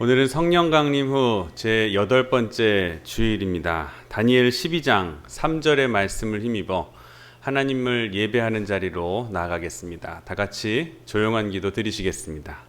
오늘은 성령 강림 후 제 8번째 주일입니다. 다니엘 12장 3절의 말씀을 힘입어 하나님을 예배하는 자리로 나아가겠습니다. 다 같이 조용한 기도 드리시겠습니다.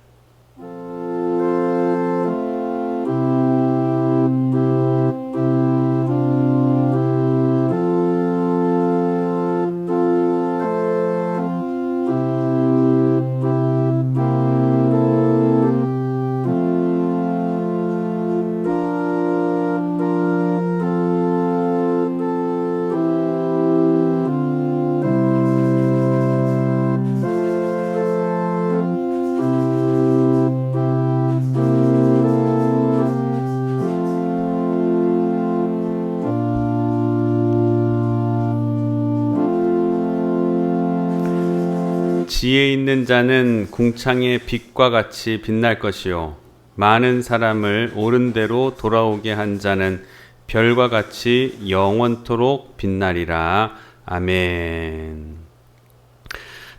지혜 있는 자는 궁창의 빛과 같이 빛날 것이요 많은 사람을 옳은 대로 돌아오게 한 자는 별과 같이 영원토록 빛나리라. 아멘.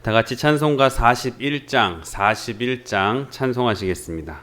다 같이 찬송가 41장 찬송하시겠습니다.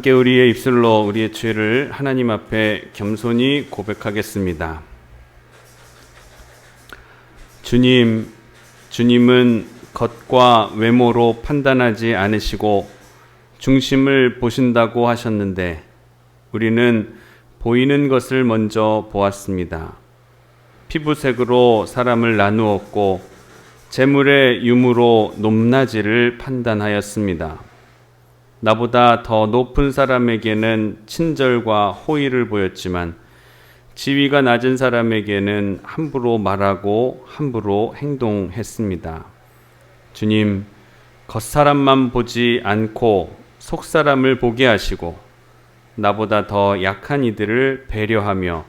함께 우리의 입술로 우리의 죄를 하나님 앞에 겸손히 고백하겠습니다. 주님은 겉과 외모로 판단하지 않으시고 중심을 보신다고 하셨는데 우리는 보이는 것을 먼저 보았습니다. 피부색으로 사람을 나누었고 재물의 유무로 높낮이를 판단하였습니다. 나보다 더 높은 사람에게는 친절과 호의를 보였지만 지위가 낮은 사람에게는 함부로 말하고 함부로 행동했습니다. 주님, 겉사람만 보지 않고 속사람을 보게 하시고 나보다 더 약한 이들을 배려하며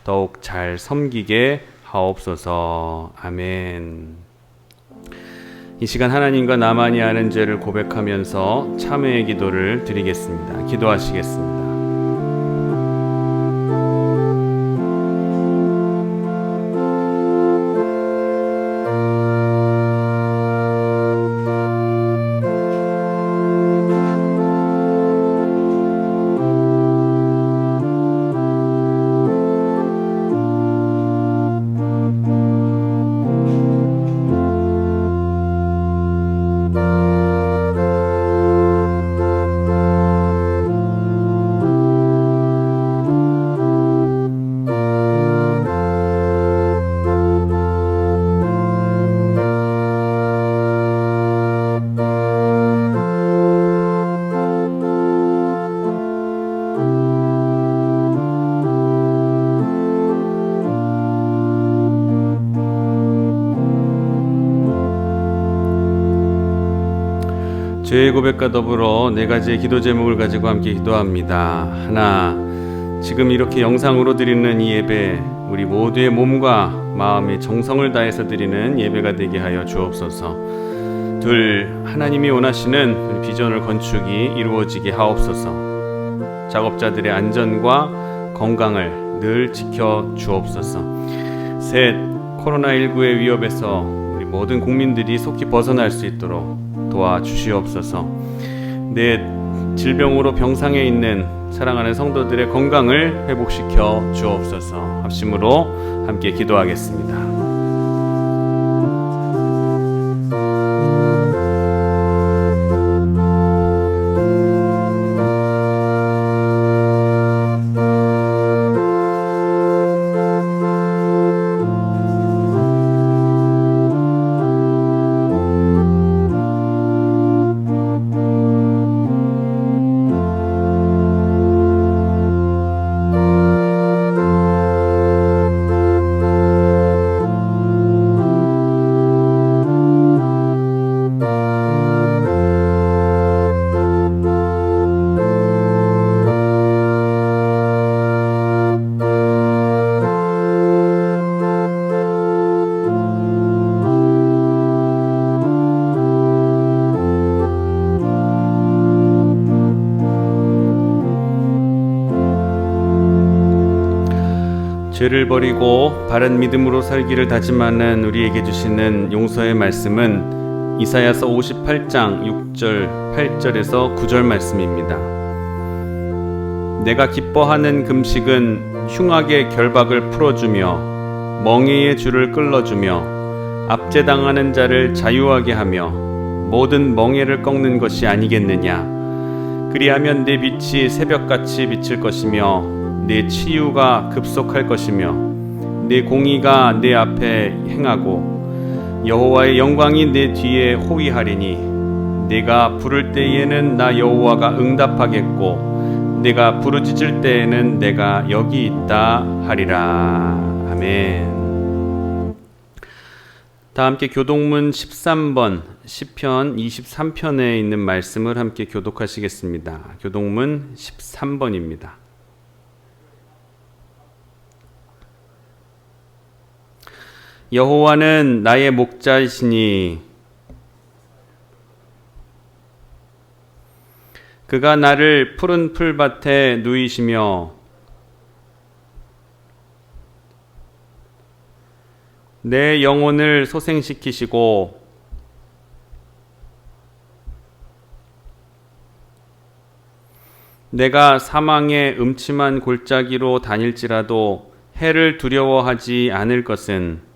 더욱 잘 섬기게 하옵소서. 아멘. 이 시간 하나님과 나만이 아는 죄를 고백하면서 참회의 기도를 드리겠습니다. 기도하시겠습니다. 죄의 고백과 더불어 네 가지의 기도 제목을 가지고 함께 기도합니다. 하나, 지금 이렇게 영상으로 드리는 이 예배, 우리 모두의 몸과 마음의 정성을 다해서 드리는 예배가 되게 하여 주옵소서. 둘, 하나님이 원하시는 비전을 건축이 이루어지게 하옵소서. 작업자들의 안전과 건강을 늘 지켜 주옵소서. 셋, 코로나19의 위협에서 우리 모든 국민들이 속히 벗어날 수 있도록 도와주시옵소서. 넷, 질병으로 병상에 있는 사랑하는 성도들의 건강을 회복시켜 주옵소서. 합심으로 함께 기도하겠습니다. 죄를 버리고 바른 믿음으로 살기를 다짐하는 우리에게 주시는 용서의 말씀은 이사야서 58장 6절 8절에서 9절 말씀입니다. 내가 기뻐하는 금식은 흉악의 결박을 풀어주며 멍에의 줄을 끌어주며 압제당하는 자를 자유하게 하며 모든 멍에를 꺾는 것이 아니겠느냐. 그리하면 내 빛이 새벽같이 비칠 것이며 내 치유가 급속할 것이며 내 공의가 내 앞에 행하고 여호와의 영광이 내 뒤에 호위하리니 내가 부를 때에는 나 여호와가 응답하겠고 내가 부르짖을 때에는 내가 여기 있다 하리라. 아멘. 다 함께 교동문 13번 시편 23편에 있는 말씀을 함께 교독하시겠습니다. 교동문 13번입니다. 여호와는 나의 목자이시니 그가 나를 푸른 풀밭에 누이시며 내 영혼을 소생시키시고 내가 사망의 음침한 골짜기로 다닐지라도 해를 두려워하지 않을 것은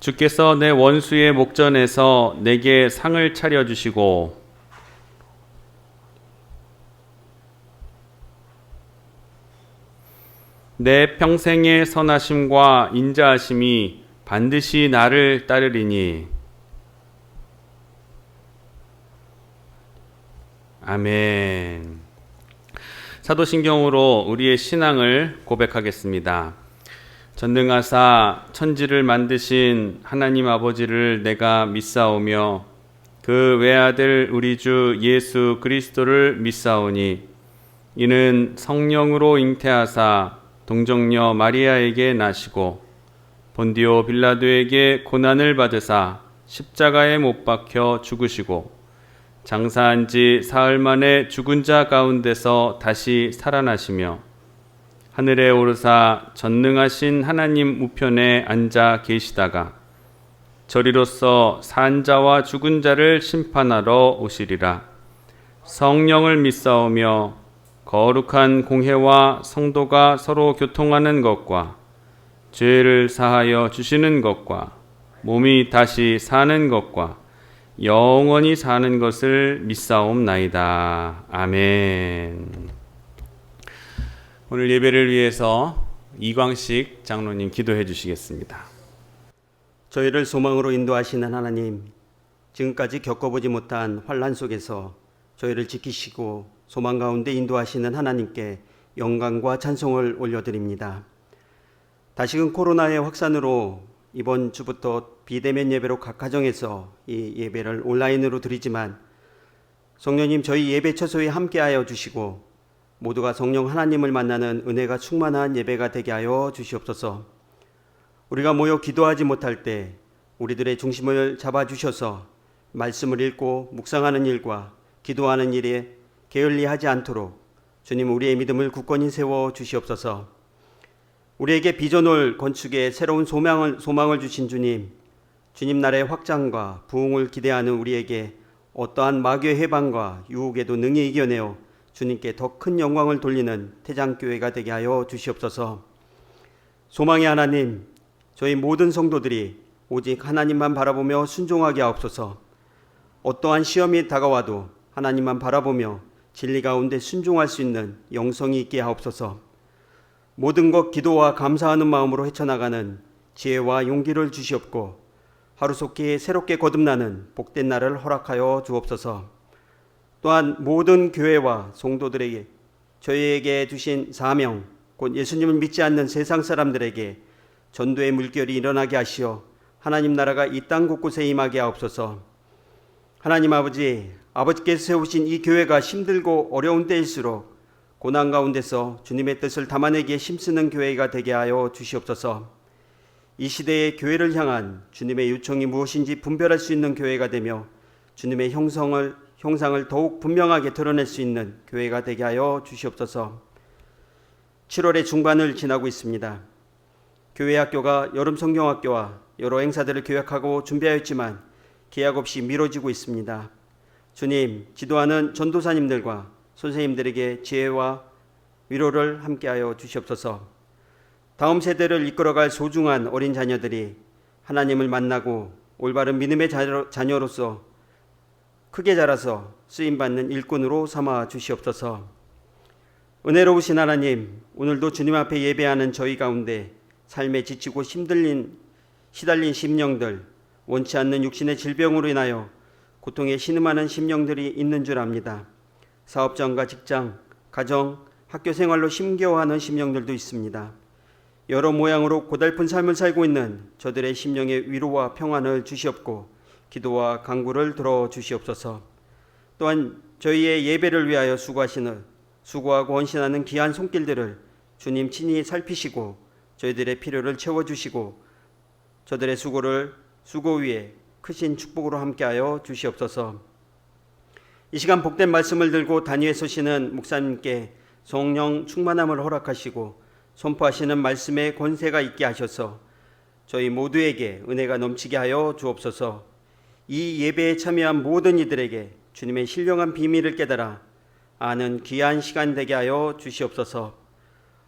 주께서 내 원수의 목전에서 내게 상을 차려주시고 내 평생의 선하심과 인자하심이 반드시 나를 따르리니 아멘. 사도신경으로 우리의 신앙을 고백하겠습니다. 전능하사 천지를 만드신 하나님 아버지를 내가 믿사오며 그 외아들 우리 주 예수 그리스도를 믿사오니 이는 성령으로 잉태하사 동정녀 마리아에게 나시고 본디오 빌라도에게 고난을 받으사 십자가에 못 박혀 죽으시고 장사한 지 사흘 만에 죽은 자 가운데서 다시 살아나시며 하늘에 오르사 전능하신 하나님 우편에 앉아 계시다가 저리로서 산 자와 죽은 자를 심판하러 오시리라. 성령을 믿사오며 거룩한 공회와 성도가 서로 교통하는 것과 죄를 사하여 주시는 것과 몸이 다시 사는 것과 영원히 사는 것을 믿사옵나이다. 아멘. 오늘 예배를 위해서 이광식 장로님 기도해 주시겠습니다. 저희를 소망으로 인도하시는 하나님, 지금까지 겪어보지 못한 환난 속에서 저희를 지키시고 소망 가운데 인도하시는 하나님께 영광과 찬송을 올려드립니다. 다시금 코로나의 확산으로 이번 주부터 비대면 예배로 각 가정에서 이 예배를 온라인으로 드리지만 성령님, 저희 예배 처소에 함께하여 주시고 모두가 성령 하나님을 만나는 은혜가 충만한 예배가 되게 하여 주시옵소서. 우리가 모여 기도하지 못할 때 우리들의 중심을 잡아주셔서 말씀을 읽고 묵상하는 일과 기도하는 일에 게을리하지 않도록 주님 우리의 믿음을 굳건히 세워 주시옵소서. 우리에게 빚어놓을 건축에 새로운 소망을 주신 주님 나라의 확장과 부흥을 기대하는 우리에게 어떠한 마귀의 해방과 유혹에도 능히 이겨내어 주님께 더 큰 영광을 돌리는 태장교회가 되게 하여 주시옵소서. 소망의 하나님, 저희 모든 성도들이 오직 하나님만 바라보며 순종하게 하옵소서. 어떠한 시험이 다가와도 하나님만 바라보며 진리 가운데 순종할 수 있는 영성이 있게 하옵소서. 모든 것 기도와 감사하는 마음으로 헤쳐나가는 지혜와 용기를 주시옵고 하루속히 새롭게 거듭나는 복된 날을 허락하여 주옵소서. 또한 모든 교회와 성도들에게 저희에게 주신 사명, 곧 예수님을 믿지 않는 세상 사람들에게 전도의 물결이 일어나게 하시어 하나님 나라가 이 땅 곳곳에 임하게 하옵소서. 하나님 아버지께서 세우신 이 교회가 힘들고 어려운 때일수록 고난 가운데서 주님의 뜻을 담아내기에 힘쓰는 교회가 되게 하여 주시옵소서. 이 시대의 교회를 향한 주님의 요청이 무엇인지 분별할 수 있는 교회가 되며 주님의 형상을 더욱 분명하게 드러낼 수 있는 교회가 되게 하여 주시옵소서. 7월의 중반을 지나고 있습니다. 교회 학교가 여름 성경학교와 여러 행사들을 계획하고 준비하였지만 계약 없이 미뤄지고 있습니다. 주님, 지도하는 전도사님들과 선생님들에게 지혜와 위로를 함께하여 주시옵소서. 다음 세대를 이끌어갈 소중한 어린 자녀들이 하나님을 만나고 올바른 믿음의 자녀로서 크게 자라서 쓰임받는 일꾼으로 삼아 주시옵소서. 은혜로우신 하나님, 오늘도 주님 앞에 예배하는 저희 가운데 삶에 지치고 시달린 심령들, 원치 않는 육신의 질병으로 인하여 고통에 신음하는 심령들이 있는 줄 압니다. 사업장과 직장, 가정, 학교 생활로 힘겨워하는 심령들도 있습니다. 여러 모양으로 고달픈 삶을 살고 있는 저들의 심령의 위로와 평안을 주시옵고 기도와 간구를 들어주시옵소서. 또한 저희의 예배를 위하여 수고하고 헌신하는 귀한 손길들을 주님 친히 살피시고 저희들의 필요를 채워주시고 저들의 수고 위에 크신 축복으로 함께하여 주시옵소서. 이 시간 복된 말씀을 들고 단위에 서시는 목사님께 성령 충만함을 허락하시고 선포하시는 말씀에 권세가 있게 하셔서 저희 모두에게 은혜가 넘치게 하여 주옵소서. 이 예배에 참여한 모든 이들에게 주님의 신령한 비밀을 깨달아 아는 귀한 시간 되게 하여 주시옵소서.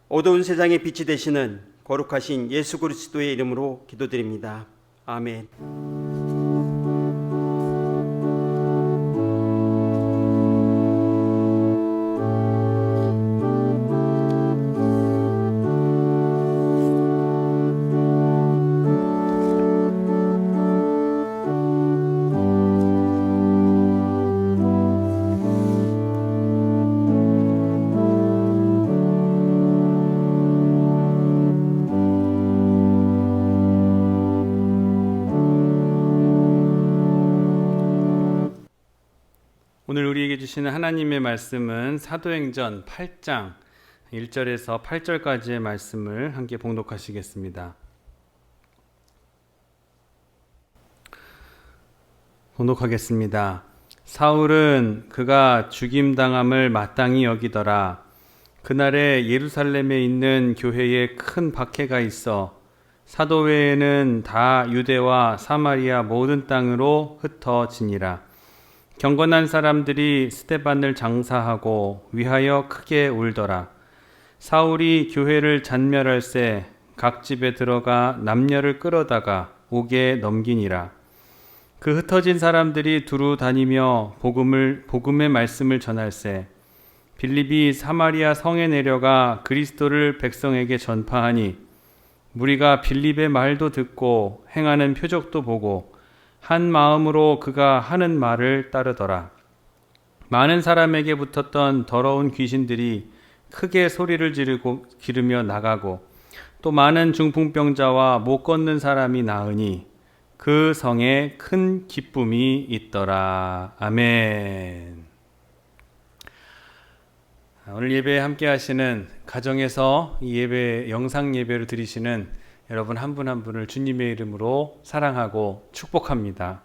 어두운 세상의 빛이 되시는 거룩하신 예수 그리스도의 이름으로 기도드립니다. 아멘. 오늘 우리에게 주시는 하나님의 말씀은 사도행전 8장 1절에서 8절까지의 말씀을 함께 봉독하시겠습니다. 봉독하겠습니다. 사울은 그가 죽임당함을 마땅히 여기더라. 그날에 예루살렘에 있는 교회에 큰 박해가 있어 사도 외에는 다 유대와 사마리아 모든 땅으로 흩어지니라. 경건한 사람들이 스데반을 장사하고 위하여 크게 울더라. 사울이 교회를 잔멸할새 각 집에 들어가 남녀를 끌어다가 옥에 넘기니라. 그 흩어진 사람들이 두루 다니며 복음의 말씀을 전할새 빌립이 사마리아 성에 내려가 그리스도를 백성에게 전파하니 무리가 빌립의 말도 듣고 행하는 표적도 보고 한 마음으로 그가 하는 말을 따르더라. 많은 사람에게 붙었던 더러운 귀신들이 크게 소리를 지르며 나가고 또 많은 중풍병자와 못 걷는 사람이 나으니 그 성에 큰 기쁨이 있더라. 아멘. 오늘 예배에 함께 하시는 가정에서 이 예배 영상 예배를 드리시는 여러분 한 분 한 분을 주님의 이름으로 사랑하고 축복합니다.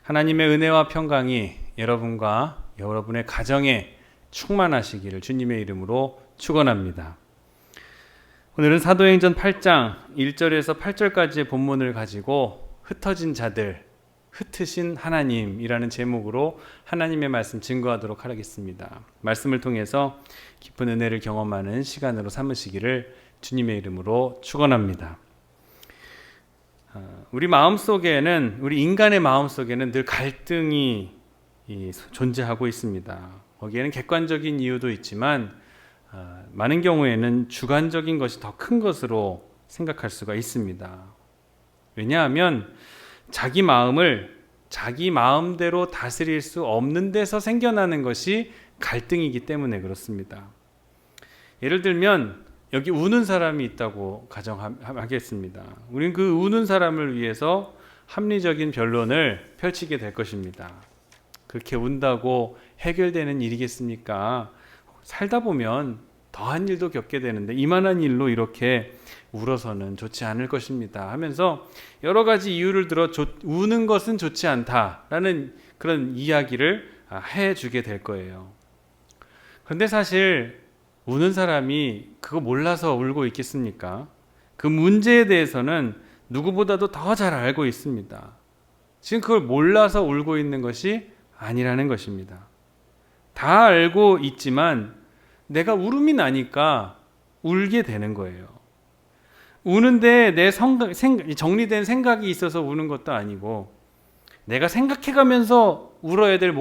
하나님의 은혜와 평강이 여러분과 여러분의 가정에 충만하시기를 주님의 이름으로 축원합니다. 오늘은 사도행전 8장 1절에서 8절까지의 본문을 가지고 흩어진 자들, 흩으신 하나님이라는 제목으로 하나님의 말씀 증거하도록 하겠습니다. 말씀을 통해서 깊은 은혜를 경험하는 시간으로 삼으시기를 주님의 이름으로 축원합니다. 우리 마음속에는, 우리 인간의 마음속에는 늘 갈등이 존재하고 있습니다. 거기에는 객관적인 이유도 있지만 많은 경우에는 주관적인 것이 더 큰 것으로 생각할 수가 있습니다. 왜냐하면 자기 마음을 자기 마음대로 다스릴 수 없는 데서 생겨나는 것이 갈등이기 때문에 그렇습니다. 예를 들면 여기 우는 사람이 있다고 가정하겠습니다. 우리는 그 우는 사람을 위해서 합리적인 변론을 펼치게 될 것입니다. 그렇게 운다고 해결되는 일이겠습니까? 살다 보면 더한 일도 겪게 되는데 이만한 일로 이렇게 울어서는 좋지 않을 것입니다 하면서 여러 가지 이유를 들어 우는 것은 좋지 않다라는 그런 이야기를 해주게 될 거예요. 그런데 사실 우는 사람이 그거 몰라서 울고 있겠습니까? 그 문제에 대해서는 누구보다도 더 잘 알고 있습니다. 지금 그걸 몰라서 울고 있는 것이 아니라는 것입니다. 다 알고 있지만 내가 울음이 나니까 울게 되는 거예요. 우는데 내 정리된 생각이 있어서 우는 것도 아니고 내가 생각해가면서 울어야 될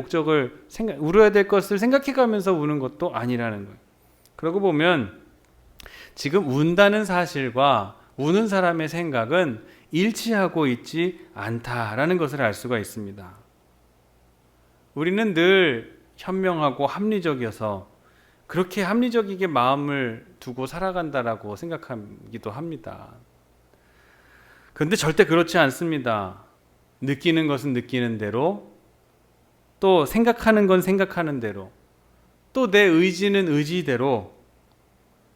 울어야 될 것을 생각해가면서 우는 것도 아니라는 거예요. 그러고 보면 지금 운다는 사실과 우는 사람의 생각은 일치하고 있지 않다라는 것을 알 수가 있습니다. 우리는 늘 현명하고 합리적이어서 그렇게 합리적이게 마음을 두고 살아간다라고 생각하기도 합니다. 그런데 절대 그렇지 않습니다. 느끼는 것은 느끼는 대로, 또 생각하는 건 생각하는 대로, 또 내 의지는 의지대로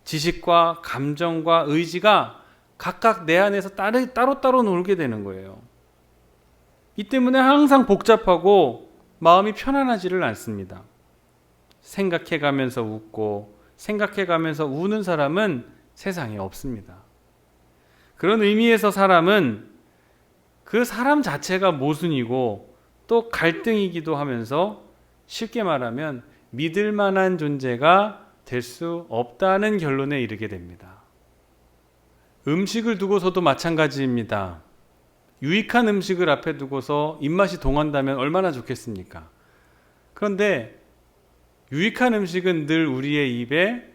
지식과 감정과 의지가 각각 내 안에서 따로따로 놀게 되는 거예요. 이 때문에 항상 복잡하고 마음이 편안하지를 않습니다. 생각해가면서 웃고 생각해가면서 우는 사람은 세상에 없습니다. 그런 의미에서 사람은 그 사람 자체가 모순이고 또 갈등이기도 하면서 쉽게 말하면 믿을 만한 존재가 될 수 없다는 결론에 이르게 됩니다. 음식을 두고서도 마찬가지입니다. 유익한 음식을 앞에 두고서 입맛이 동한다면 얼마나 좋겠습니까? 그런데 유익한 음식은 늘 우리의 입에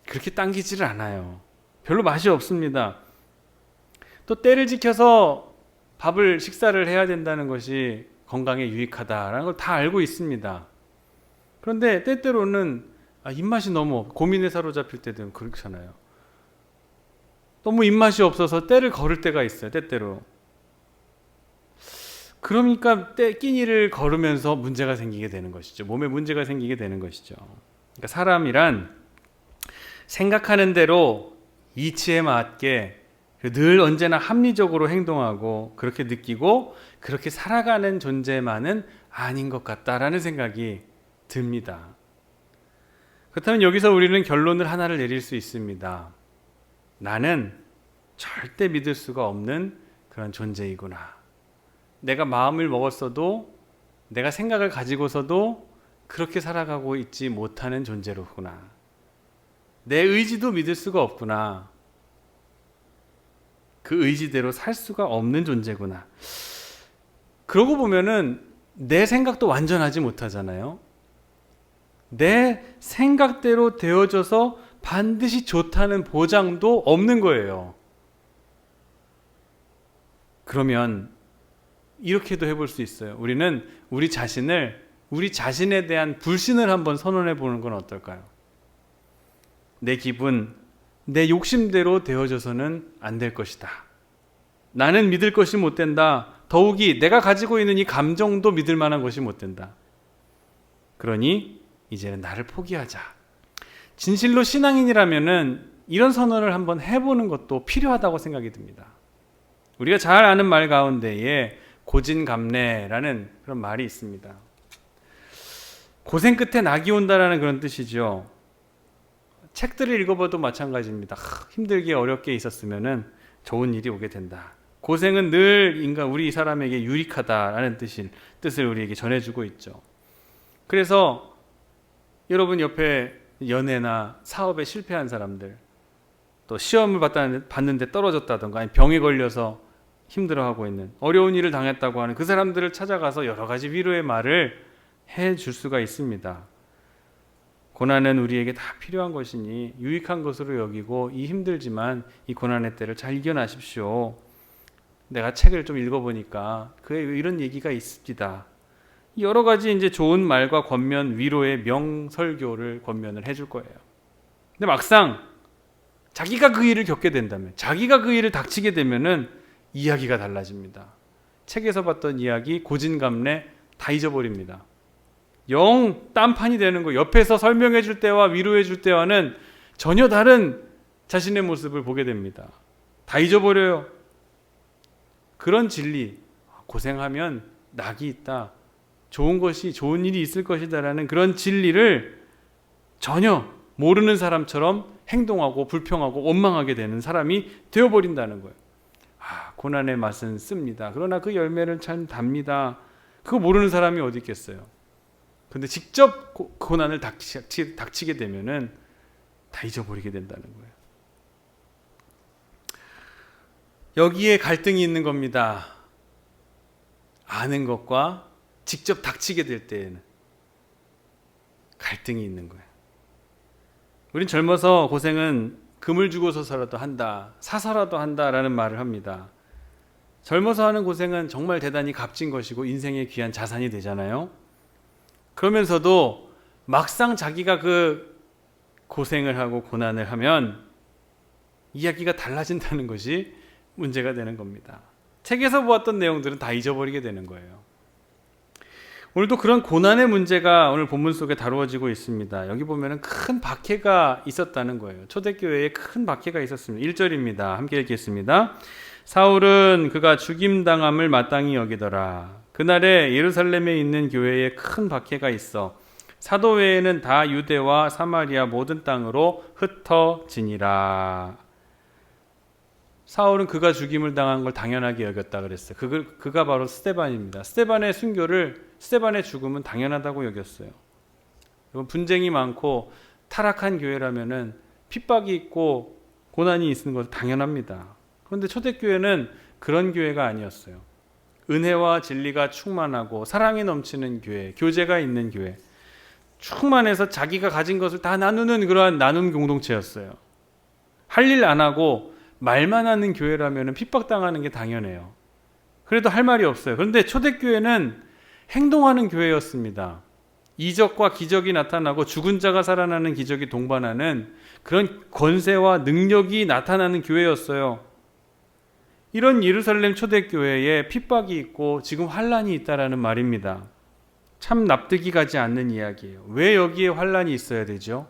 그렇게 당기지를 않아요. 별로 맛이 없습니다. 또 때를 지켜서 식사를 해야 된다는 것이 건강에 유익하다라는 걸 다 알고 있습니다. 그런데 때때로는 입맛이 너무 고민에 사로잡힐 때도 그렇잖아요. 너무 입맛이 없어서 때를 걸을 때가 있어요. 때때로. 그러니까 끼니를 걸으면서 문제가 생기게 되는 것이죠. 몸에 문제가 생기게 되는 것이죠. 그러니까 사람이란 생각하는 대로 이치에 맞게 늘 언제나 합리적으로 행동하고 그렇게 느끼고 그렇게 살아가는 존재만은 아닌 것 같다라는 생각이 듭니다. 그렇다면 여기서 우리는 결론을 하나를 내릴 수 있습니다. 나는 절대 믿을 수가 없는 그런 존재이구나. 내가 마음을 먹었어도 내가 생각을 가지고서도 그렇게 살아가고 있지 못하는 존재로구나. 내 의지도 믿을 수가 없구나. 그 의지대로 살 수가 없는 존재구나. 그러고 보면은 내 생각도 완전하지 못하잖아요. 내 생각대로 되어져서 반드시 좋다는 보장도 없는 거예요. 그러면 이렇게도 해볼 수 있어요. 우리는 우리 자신에 대한 불신을 한번 선언해 보는 건 어떨까요? 내 기분, 내 욕심대로 되어져서는 안 될 것이다. 나는 믿을 것이 못 된다. 더욱이 내가 가지고 있는 이 감정도 믿을 만한 것이 못 된다. 그러니 이제는 나를 포기하자. 진실로 신앙인이라면은 이런 선언을 한번 해보는 것도 필요하다고 생각이 듭니다. 우리가 잘 아는 말 가운데에 고진감래라는 그런 말이 있습니다. 고생 끝에 낙이 온다라는 그런 뜻이죠. 책들을 읽어봐도 마찬가지입니다. 힘들게 어렵게 있었으면은 좋은 일이 오게 된다. 고생은 늘 우리 사람에게 유익하다라는 뜻을 우리에게 전해주고 있죠. 그래서 여러분 옆에 연애나 사업에 실패한 사람들, 또 시험을 봤는데 떨어졌다던가 아니 병에 걸려서 힘들어하고 있는, 어려운 일을 당했다고 하는 그 사람들을 찾아가서 여러 가지 위로의 말을 해줄 수가 있습니다. 고난은 우리에게 다 필요한 것이니 유익한 것으로 여기고 이 힘들지만 이 고난의 때를 잘 이겨나십시오. 내가 책을 좀 읽어보니까 이런 얘기가 있습니다. 여러 가지 이제 좋은 말과 권면, 위로의 명설교를 권면을 해줄 거예요. 근데 막상 자기가 그 일을 겪게 된다면, 자기가 그 일을 닥치게 되면은 이야기가 달라집니다. 책에서 봤던 이야기, 고진감래 다 잊어버립니다. 영 딴판이 되는 거, 옆에서 설명해 줄 때와 위로해 줄 때와는 전혀 다른 자신의 모습을 보게 됩니다. 다 잊어버려요. 그런 진리, 고생하면 낙이 있다, 좋은 일이 있을 것이다라는 그런 진리를 전혀 모르는 사람처럼 행동하고 불평하고 원망하게 되는 사람이 되어버린다는 거예요. 고난의 맛은 씁니다. 그러나 그 열매는 참 답니다. 그거 모르는 사람이 어디 있겠어요. 근데 직접 고난을 닥치게 되면은 다 잊어버리게 된다는 거예요. 여기에 갈등이 있는 겁니다. 아는 것과 직접 닥치게 될 때에는 갈등이 있는 거예요. 우린 젊어서 고생은 금을 주고서라도 한다, 사서라도 한다라는 말을 합니다. 젊어서 하는 고생은 정말 대단히 값진 것이고 인생의 귀한 자산이 되잖아요. 그러면서도 막상 자기가 그 고생을 하고 고난을 하면 이야기가 달라진다는 것이 문제가 되는 겁니다. 책에서 보았던 내용들은 다 잊어버리게 되는 거예요. 오늘도 그런 고난의 문제가 오늘 본문 속에 다루어지고 있습니다. 여기 보면은 큰 박해가 있었다는 거예요. 초대교회에 큰 박해가 있었습니다. 1절입니다. 함께 읽겠습니다. 사울은 그가 죽임당함을 마땅히 여기더라. 그날에 예루살렘에 있는 교회에 큰 박해가 있어 사도 외에는 다 유대와 사마리아 모든 땅으로 흩어지니라. 사울은 그가 죽임을 당한 걸 당연하게 여겼다 그랬어요. 그가 바로 스데반입니다. 스데반의 죽음은 당연하다고 여겼어요. 분쟁이 많고 타락한 교회라면은 핍박이 있고 고난이 있는 것은 당연합니다. 그런데 초대교회는 그런 교회가 아니었어요. 은혜와 진리가 충만하고 사랑이 넘치는 교회, 교제가 있는 교회, 충만해서 자기가 가진 것을 다 나누는 그러한 나눔 공동체였어요. 할 일 안 하고 말만 하는 교회라면 핍박당하는 게 당연해요. 그래도 할 말이 없어요. 그런데 초대교회는 행동하는 교회였습니다. 이적과 기적이 나타나고 죽은 자가 살아나는 기적이 동반하는 그런 권세와 능력이 나타나는 교회였어요. 이런 예루살렘 초대교회에 핍박이 있고 지금 환란이 있다라는 말입니다. 참 납득이 가지 않는 이야기예요. 왜 여기에 환란이 있어야 되죠?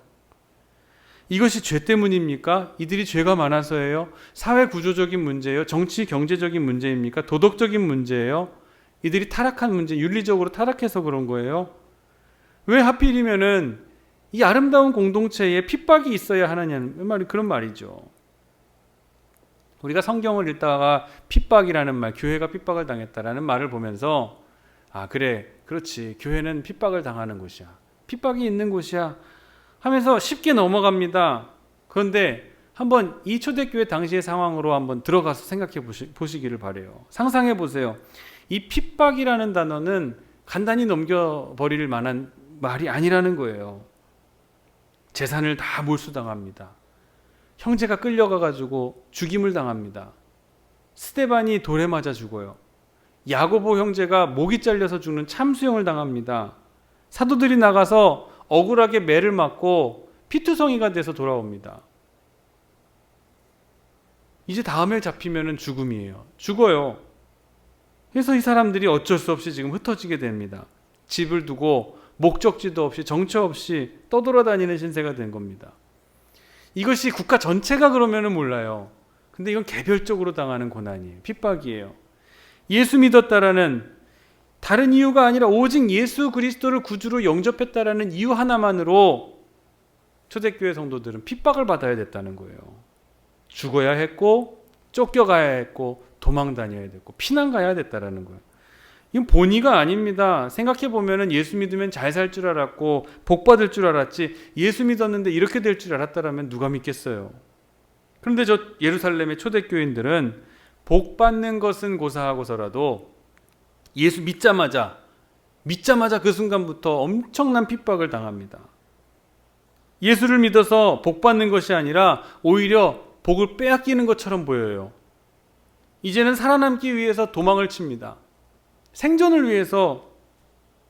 이것이 죄 때문입니까? 이들이 죄가 많아서예요? 사회 구조적인 문제예요? 정치 경제적인 문제입니까? 도덕적인 문제예요? 이들이 타락한 문제, 윤리적으로 타락해서 그런 거예요? 왜 하필이면은 이 아름다운 공동체에 핍박이 있어야 하느냐는 말이 그런 말이죠. 우리가 성경을 읽다가 핍박이라는 말, 교회가 핍박을 당했다라는 말을 보면서 아 그래, 그렇지, 교회는 핍박을 당하는 곳이야, 핍박이 있는 곳이야 하면서 쉽게 넘어갑니다. 그런데 한번 이 초대교회 당시의 상황으로 한번 들어가서 생각해 보시기를 바래요. 상상해 보세요. 이 핍박이라는 단어는 간단히 넘겨버릴 만한 말이 아니라는 거예요. 재산을 다 몰수당합니다. 형제가 끌려가가지고 죽임을 당합니다. 스데반이 돌에 맞아 죽어요. 야고보 형제가 목이 잘려서 죽는 참수형을 당합니다. 사도들이 나가서 억울하게 매를 맞고 피투성이가 돼서 돌아옵니다. 이제 다음에 잡히면 죽음이에요. 죽어요. 그래서 이 사람들이 어쩔 수 없이 지금 흩어지게 됩니다. 집을 두고 목적지도 없이 정처 없이 떠돌아다니는 신세가 된 겁니다. 이것이 국가 전체가 그러면은 몰라요. 근데 이건 개별적으로 당하는 고난이에요. 핍박이에요. 예수 믿었다라는 다른 이유가 아니라 오직 예수 그리스도를 구주로 영접했다라는 이유 하나만으로 초대교회 성도들은 핍박을 받아야 됐다는 거예요. 죽어야 했고 쫓겨가야 했고 도망 다녀야 됐고 피난 가야 됐다라는 거예요. 이건 본의가 아닙니다. 생각해 보면은 예수 믿으면 잘 살 줄 알았고 복 받을 줄 알았지, 예수 믿었는데 이렇게 될 줄 알았다라면 누가 믿겠어요. 그런데 저 예루살렘의 초대교인들은 복 받는 것은 고사하고서라도 예수 믿자마자 그 순간부터 엄청난 핍박을 당합니다. 예수를 믿어서 복 받는 것이 아니라 오히려 복을 빼앗기는 것처럼 보여요. 이제는 살아남기 위해서 도망을 칩니다. 생존을 위해서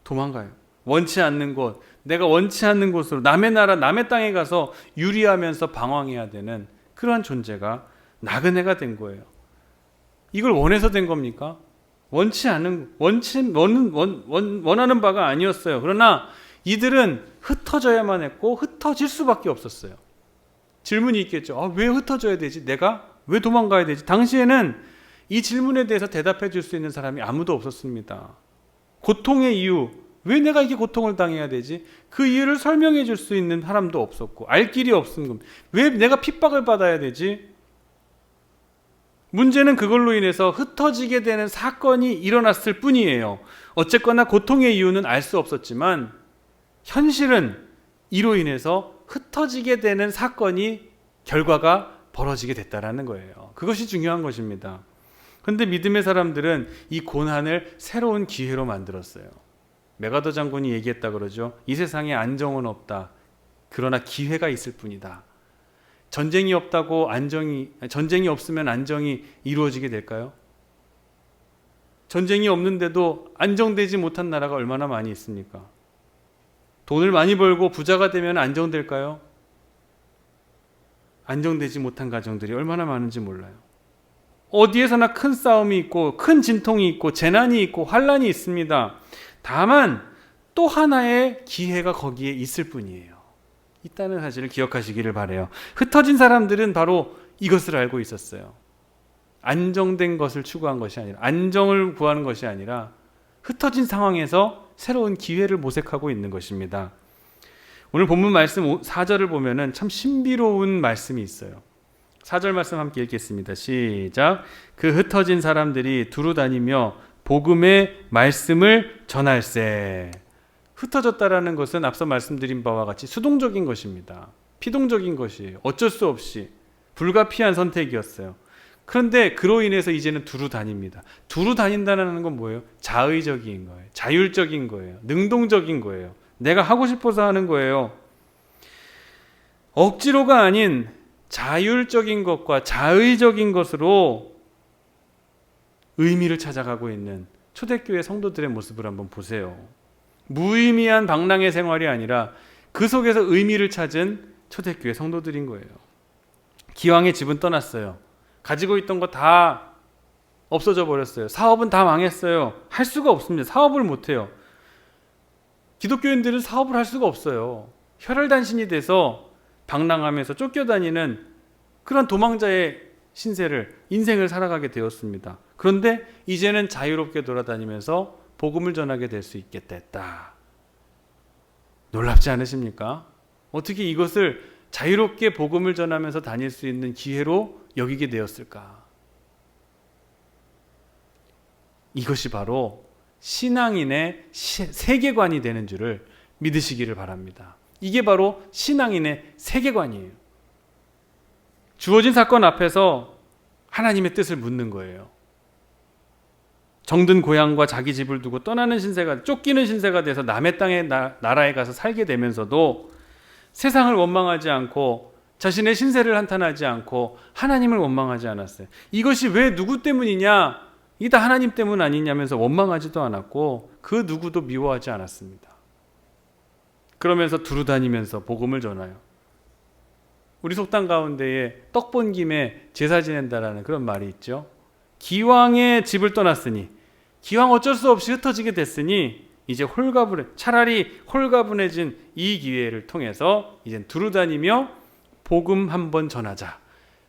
도망가요. 원치 않는 곳, 내가 원치 않는 곳으로, 남의 나라, 남의 땅에 가서 유리하면서 방황해야 되는 그러한 존재가 나그네가 된 거예요. 이걸 원해서 된 겁니까? 원하는 바가 아니었어요. 그러나 이들은 흩어져야만 했고 흩어질 수밖에 없었어요. 질문이 있겠죠. 왜 흩어져야 되지? 내가 왜 도망가야 되지? 당시에는 이 질문에 대해서 대답해 줄 수 있는 사람이 아무도 없었습니다. 고통의 이유, 왜 내가 이게 고통을 당해야 되지? 그 이유를 설명해 줄 수 있는 사람도 없었고 알 길이 없은 겁니다. 왜 내가 핍박을 받아야 되지? 문제는 그걸로 인해서 흩어지게 되는 사건이 일어났을 뿐이에요. 어쨌거나 고통의 이유는 알 수 없었지만 현실은 이로 인해서 흩어지게 되는 사건이 결과가 벌어지게 됐다라는 거예요. 그것이 중요한 것입니다. 그런데 믿음의 사람들은 이 고난을 새로운 기회로 만들었어요. 메가더 장군이 얘기했다 그러죠. 이 세상에 안정은 없다. 그러나 기회가 있을 뿐이다. 전쟁이 없으면 안정이 이루어지게 될까요? 전쟁이 없는데도 안정되지 못한 나라가 얼마나 많이 있습니까? 돈을 많이 벌고 부자가 되면 안정될까요? 안정되지 못한 가정들이 얼마나 많은지 몰라요. 어디에서나 큰 싸움이 있고 큰 진통이 있고 재난이 있고 환란이 있습니다. 다만 또 하나의 기회가 거기에 있을 뿐이에요. 있다는 사실을 기억하시기를 바라요. 흩어진 사람들은 바로 이것을 알고 있었어요. 안정된 것을 추구한 것이 아니라, 안정을 구하는 것이 아니라 흩어진 상황에서 새로운 기회를 모색하고 있는 것입니다. 오늘 본문 말씀 4절을 보면은 참 신비로운 말씀이 있어요. 4절 말씀 함께 읽겠습니다. 시작. 그 흩어진 사람들이 두루 다니며 복음의 말씀을 전할세. 흩어졌다라는 것은 앞서 말씀드린 바와 같이 수동적인 것입니다. 피동적인 것이에요. 어쩔 수 없이 불가피한 선택이었어요. 그런데 그로 인해서 이제는 두루 다닙니다. 두루 다닌다는 건 뭐예요? 자의적인 거예요. 자율적인 거예요. 능동적인 거예요. 내가 하고 싶어서 하는 거예요. 억지로가 아닌 자율적인 것과 자의적인 것으로 의미를 찾아가고 있는 초대교회 성도들의 모습을 한번 보세요. 무의미한 방랑의 생활이 아니라 그 속에서 의미를 찾은 초대교회 성도들인 거예요. 기왕의 집은 떠났어요. 가지고 있던 거 다 없어져 버렸어요. 사업은 다 망했어요. 할 수가 없습니다. 사업을 못 해요. 기독교인들은 사업을 할 수가 없어요. 혈혈단신이 돼서 방랑하면서 쫓겨다니는 그런 도망자의 인생을 살아가게 되었습니다. 그런데 이제는 자유롭게 돌아다니면서 복음을 전하게 될 수 있게 됐다. 놀랍지 않으십니까? 어떻게 이것을 자유롭게 복음을 전하면서 다닐 수 있는 기회로 여기게 되었을까? 이것이 바로 신앙인의 세계관이 되는 줄을 믿으시기를 바랍니다. 이게 바로 신앙인의 세계관이에요. 주어진 사건 앞에서 하나님의 뜻을 묻는 거예요. 정든 고향과 자기 집을 두고 떠나는 신세가, 쫓기는 신세가 돼서 남의 땅에 나라에 가서 살게 되면서도 세상을 원망하지 않고 자신의 신세를 한탄하지 않고 하나님을 원망하지 않았어요. 이것이 왜 누구 때문이냐? 이게 다 하나님 때문 아니냐면서 원망하지도 않았고 그 누구도 미워하지 않았습니다. 그러면서 두루 다니면서 복음을 전하여 우리 속담 가운데에 떡 본 김에 제사 지낸다라는 그런 말이 있죠. 기왕의 집을 떠났으니, 기왕 어쩔 수 없이 흩어지게 됐으니 이제 차라리 홀가분해진 이 기회를 통해서 이제 두루 다니며 복음 한번 전하자,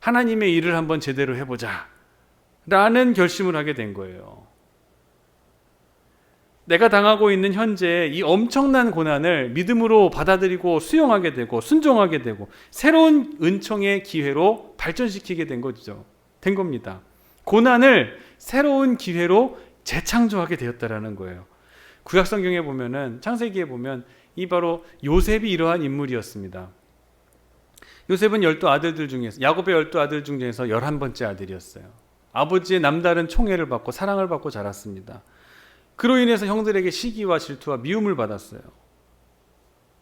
하나님의 일을 한번 제대로 해보자 라는 결심을 하게 된 거예요. 내가 당하고 있는 현재 이 엄청난 고난을 믿음으로 받아들이고 수용하게 되고 순종하게 되고 새로운 은총의 기회로 발전시키게 된 겁니다. 고난을 새로운 기회로 재창조하게 되었다라는 거예요. 구약 성경에 보면은, 창세기에 보면 이 바로 요셉이 이러한 인물이었습니다. 요셉은 12아들들 중에서, 야곱의 12아들 중에서 11번째 아들이었어요. 아버지의 남다른 총애를 받고 사랑을 받고 자랐습니다. 그로 인해서 형들에게 시기와 질투와 미움을 받았어요.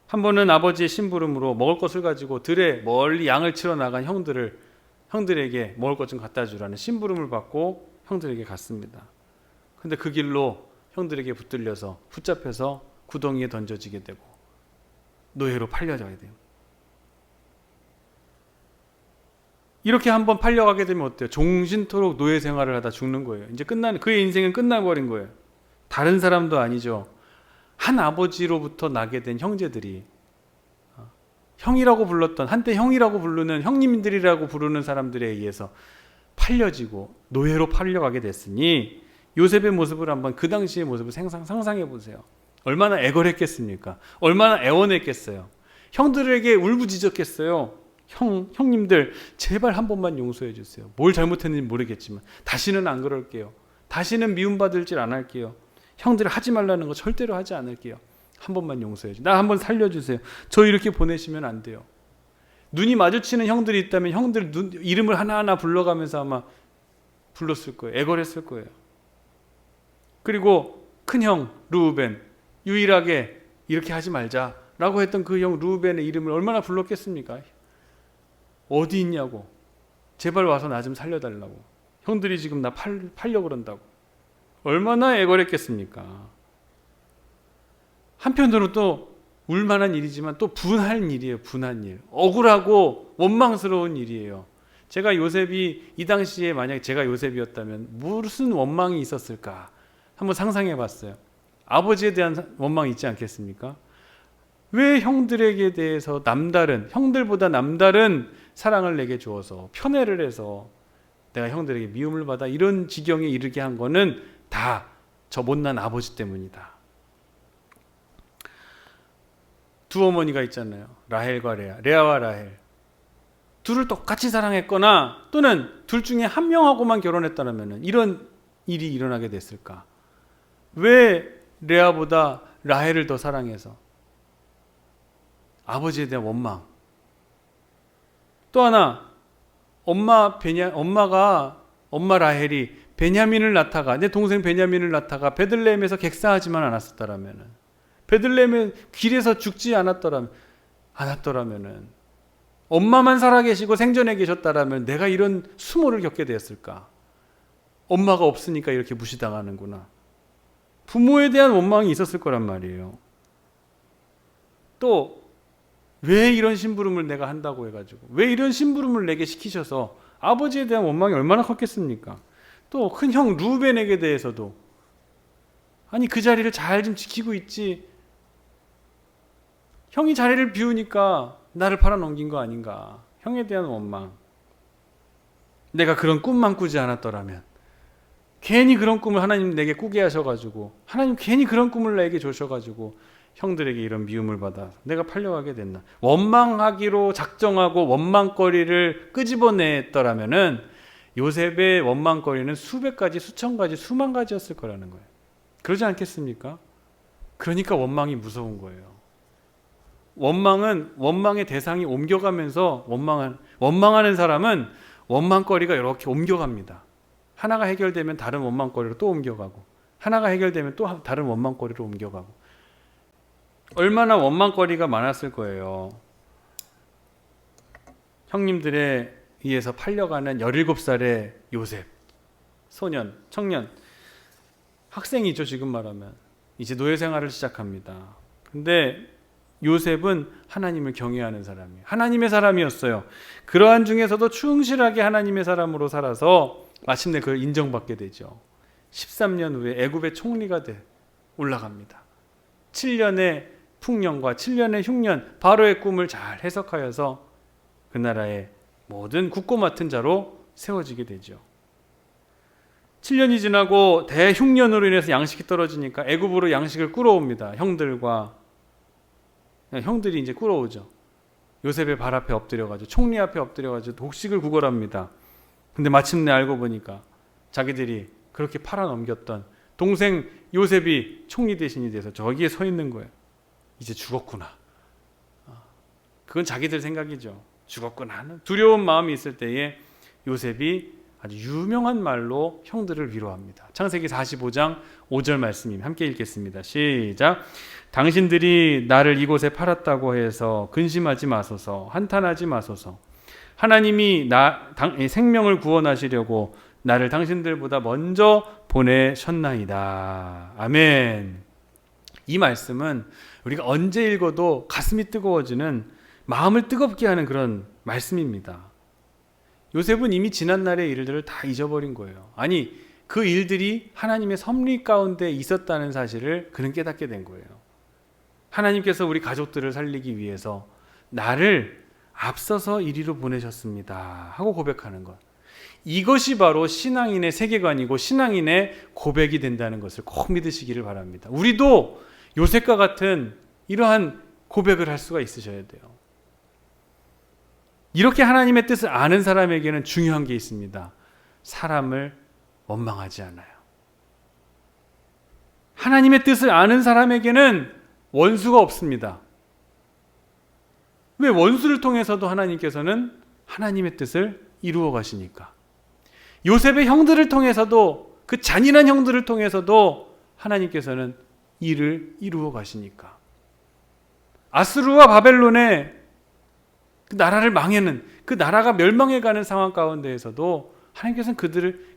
한 번은 아버지의 심부름으로 먹을 것을 가지고 들에 멀리 양을 치러 나간 형들에게 먹을 것 좀 갖다 주라는 심부름을 받고 형들에게 갔습니다. 근데 그 길로 형들에게 붙잡혀서 구덩이에 던져지게 되고 노예로 팔려가게 돼요. 이렇게 한번 팔려가게 되면 어때요? 종신토록 노예 생활을 하다 죽는 거예요. 이제 그의 인생은 끝나버린 거예요. 다른 사람도 아니죠. 한 아버지로부터 나게 된 형제들이, 형이라고 불렀던, 한때 형이라고 부르는, 형님들이라고 부르는 사람들에 의해서 팔려지고 노예로 팔려가게 됐으니 요셉의 모습을 한번, 그 당시의 모습을 상상해 보세요. 얼마나 애걸했겠습니까? 얼마나 애원했겠어요. 형들에게 울부짖었겠어요. 형님들 제발 한 번만 용서해 주세요. 뭘 잘못했는지 모르겠지만 다시는 안 그럴게요. 다시는 미움받을 질 안 할게요. 형들 하지 말라는 거 절대로 하지 않을게요. 한 번만 용서해 주세요. 나 한 번 살려주세요. 저 이렇게 보내시면 안 돼요. 눈이 마주치는 형들이 있다면 형들 이름을 하나하나 불러가면서 아마 불렀을 거예요. 애걸했을 거예요. 그리고 큰형 르우벤, 유일하게 이렇게 하지 말자라고 했던 그 형 르우벤의 이름을 얼마나 불렀겠습니까? 어디 있냐고, 제발 와서 나 좀 살려달라고, 형들이 지금 나 팔려고 그런다고. 얼마나 애걸했겠습니까? 한편으로 또 울만한 일이지만 또 분한 일이에요. 분한 일, 억울하고 원망스러운 일이에요. 이 당시에 만약 제가 요셉이었다면 무슨 원망이 있었을까 한번 상상해 봤어요. 아버지에 대한 원망이 있지 않겠습니까? 왜 형들에게 대해서 형들보다 남다른 사랑을 내게 주어서 편애를 해서 내가 형들에게 미움을 받아 이런 지경에 이르게 한 거는 다 저 못난 아버지 때문이다. 두 어머니가 있잖아요. 라헬과 레아와 라헬. 둘을 똑같이 사랑했거나 또는 둘 중에 한 명하고만 결혼했다면 이런 일이 일어나게 됐을까? 왜 레아보다 라헬을 더 사랑해서? 아버지에 대한 원망. 또 하나, 엄마 라헬이 내 동생 베냐민을 낳다가 베들레헴에서 객사하지만 않았었다라면, 베들레헴의 길에서 죽지 않았더라면, 엄마만 살아계시고 생전에 계셨다라면 내가 이런 수모를 겪게 되었을까? 엄마가 없으니까 이렇게 무시당하는구나. 부모에 대한 원망이 있었을 거란 말이에요. 또 왜 이런 심부름을 내가 한다고 해가지고, 왜 이런 심부름을 내게 시키셔서, 아버지에 대한 원망이 얼마나 컸겠습니까? 또 큰 형 루벤에게 대해서도 아니 그 자리를 잘 좀 지키고 있지. 형이 자리를 비우니까 나를 팔아넘긴 거 아닌가. 형에 대한 원망. 내가 그런 꿈만 꾸지 않았더라면, 괜히 그런 꿈을 하나님 내게 꾸게 하셔가지고, 하나님 괜히 그런 꿈을 내게 주셔가지고 형들에게 이런 미움을 받아 내가 팔려가게 됐나. 원망하기로 작정하고 원망거리를 끄집어냈더라면은 요셉의 원망거리는 수백 가지, 수천 가지, 수만 가지였을 거라는 거예요. 그러지 않겠습니까? 그러니까 원망이 무서운 거예요. 원망은 원망의 대상이 옮겨가면서 원망하는 사람은 원망거리가 이렇게 옮겨갑니다. 하나가 해결되면 다른 원망거리로 또 옮겨가고, 하나가 해결되면 또 다른 원망거리로 옮겨가고. 얼마나 원망거리가 많았을 거예요. 형님들에 의해서 팔려가는 17살의 요셉, 소년, 청년, 학생이죠. 지금 말하면 이제 노예 생활을 시작합니다. 근데 요셉은 하나님을 경외하는 사람이에요. 하나님의 사람이었어요. 그러한 중에서도 충실하게 하나님의 사람으로 살아서 마침내 그걸 인정받게 되죠. 13년 후에 애굽의 총리가 올라갑니다. 7년의 풍년과 7년의 흉년, 바로의 꿈을 잘 해석하여서 그 나라의 모든 굳고 맡은 자로 세워지게 되죠. 7년이 지나고 대흉년으로 인해서 양식이 떨어지니까 애굽으로 양식을 끌어옵니다. 형들이 이제 끌어오죠. 요셉의 발 앞에 엎드려가지고, 총리 앞에 엎드려가지고 독식을 구걸합니다. 근데 마침내 알고 보니까 자기들이 그렇게 팔아넘겼던 동생 요셉이 총리 대신이 돼서 저기에 서 있는 거예요. 이제 죽었구나. 그건 자기들 생각이죠. 죽었구나 하는 두려운 마음이 있을 때에 요셉이 아주 유명한 말로 형들을 위로합니다. 창세기 45장 5절 말씀입니다. 함께 읽겠습니다. 시작. 당신들이 나를 이곳에 팔았다고 해서 근심하지 마소서, 한탄하지 마소서. 하나님이 생명을 구원하시려고 나를 당신들보다 먼저 보내셨나이다. 아멘. 이 말씀은 우리가 언제 읽어도 가슴이 뜨거워지는, 마음을 뜨겁게 하는 그런 말씀입니다. 요셉은 이미 지난날의 일들을 다 잊어버린 거예요. 아니, 그 일들이 하나님의 섭리 가운데 있었다는 사실을 그는 깨닫게 된 거예요. 하나님께서 우리 가족들을 살리기 위해서 나를 앞서서 이리로 보내셨습니다 하고 고백하는 것. 이것이 바로 신앙인의 세계관이고 신앙인의 고백이 된다는 것을 꼭 믿으시기를 바랍니다. 우리도 요셉과 같은 이러한 고백을 할 수가 있으셔야 돼요. 이렇게 하나님의 뜻을 아는 사람에게는 중요한 게 있습니다. 사람을 원망하지 않아요. 하나님의 뜻을 아는 사람에게는 원수가 없습니다. 왜? 원수를 통해서도 하나님께서는 하나님의 뜻을 이루어 가시니까. 요셉의 형들을 통해서도, 그 잔인한 형들을 통해서도 하나님께서는 일을 이루어 가시니까. 아수르와 바벨론의 그 나라를 망하는, 그 나라가 멸망해가는 상황 가운데에서도 하나님께서는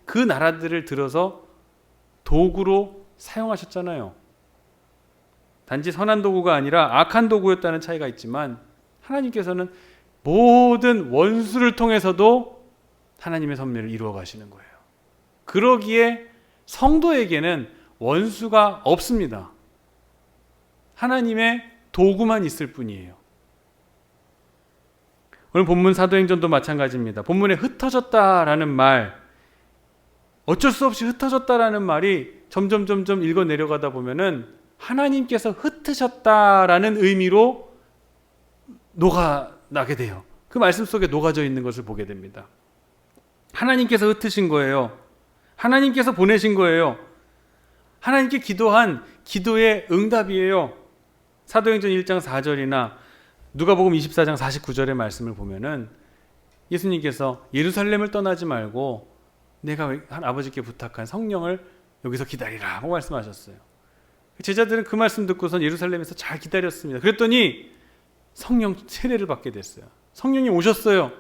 그 나라들을 들어서 도구로 사용하셨잖아요. 단지 선한 도구가 아니라 악한 도구였다는 차이가 있지만 하나님께서는 모든 원수를 통해서도 하나님의 섭리를 이루어 가시는 거예요. 그러기에 성도에게는 원수가 없습니다. 하나님의 도구만 있을 뿐이에요. 오늘 본문 사도행전도 마찬가지입니다. 본문에 흩어졌다라는 말, 어쩔 수 없이 흩어졌다라는 말이 점점 읽어 내려가다 보면은 하나님께서 흩으셨다라는 의미로 녹아나게 돼요. 그 말씀 속에 녹아져 있는 것을 보게 됩니다. 하나님께서 흩으신 거예요. 하나님께서 보내신 거예요. 하나님께 기도한 기도의 응답이에요. 사도행전 1장 4절이나 누가복음 24장 49절의 말씀을 보면은 예수님께서 예루살렘을 떠나지 말고 내가 아버지께 부탁한 성령을 여기서 기다리라 하고 말씀하셨어요. 제자들은 그 말씀 듣고선 예루살렘에서 잘 기다렸습니다. 그랬더니 성령 세례를 받게 됐어요. 성령이 오셨어요.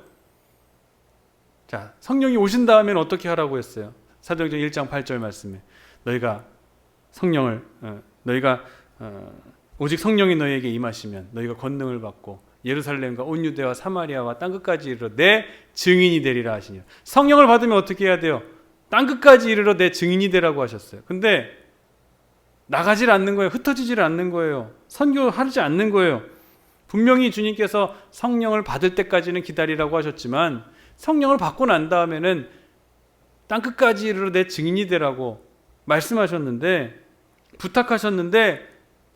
자, 성령이 오신 다음에는 어떻게 하라고 했어요? 사도행전 1장 8절 말씀에 너희가 오직 성령이 너희에게 임하시면 너희가 권능을 받고 예루살렘과 온 유대와 사마리아와 땅끝까지 이르러 내 증인이 되리라 하시니, 성령을 받으면 어떻게 해야 돼요? 땅끝까지 이르러 내 증인이 되라고 하셨어요. 근데 나가질 않는 거예요. 흩어지질 않는 거예요. 선교하지 않는 거예요. 분명히 주님께서 성령을 받을 때까지는 기다리라고 하셨지만 성령을 받고 난 다음에는 땅끝까지 이르러 내 증인이 되라고 말씀하셨는데, 부탁하셨는데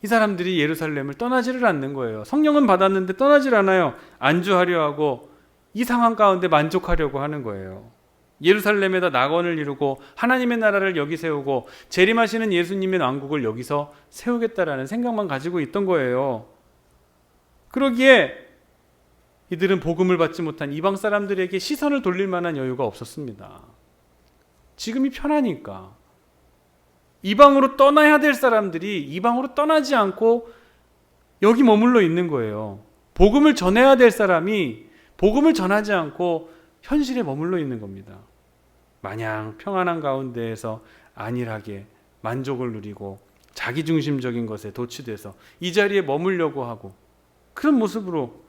이 사람들이 예루살렘을 떠나지를 않는 거예요. 성령은 받았는데 떠나질 않아요. 안주하려 하고 이 상황 가운데 만족하려고 하는 거예요. 예루살렘에다 낙원을 이루고 하나님의 나라를 여기 세우고 재림하시는 예수님의 왕국을 여기서 세우겠다라는 생각만 가지고 있던 거예요. 그러기에 이들은 복음을 받지 못한 이방 사람들에게 시선을 돌릴 만한 여유가 없었습니다. 지금이 편하니까. 이방으로 떠나야 될 사람들이 이방으로 떠나지 않고 여기 머물러 있는 거예요. 복음을 전해야 될 사람이 복음을 전하지 않고 현실에 머물러 있는 겁니다. 마냥 평안한 가운데에서 안일하게 만족을 누리고 자기중심적인 것에 도취돼서 이 자리에 머물려고 하고 그런 모습으로.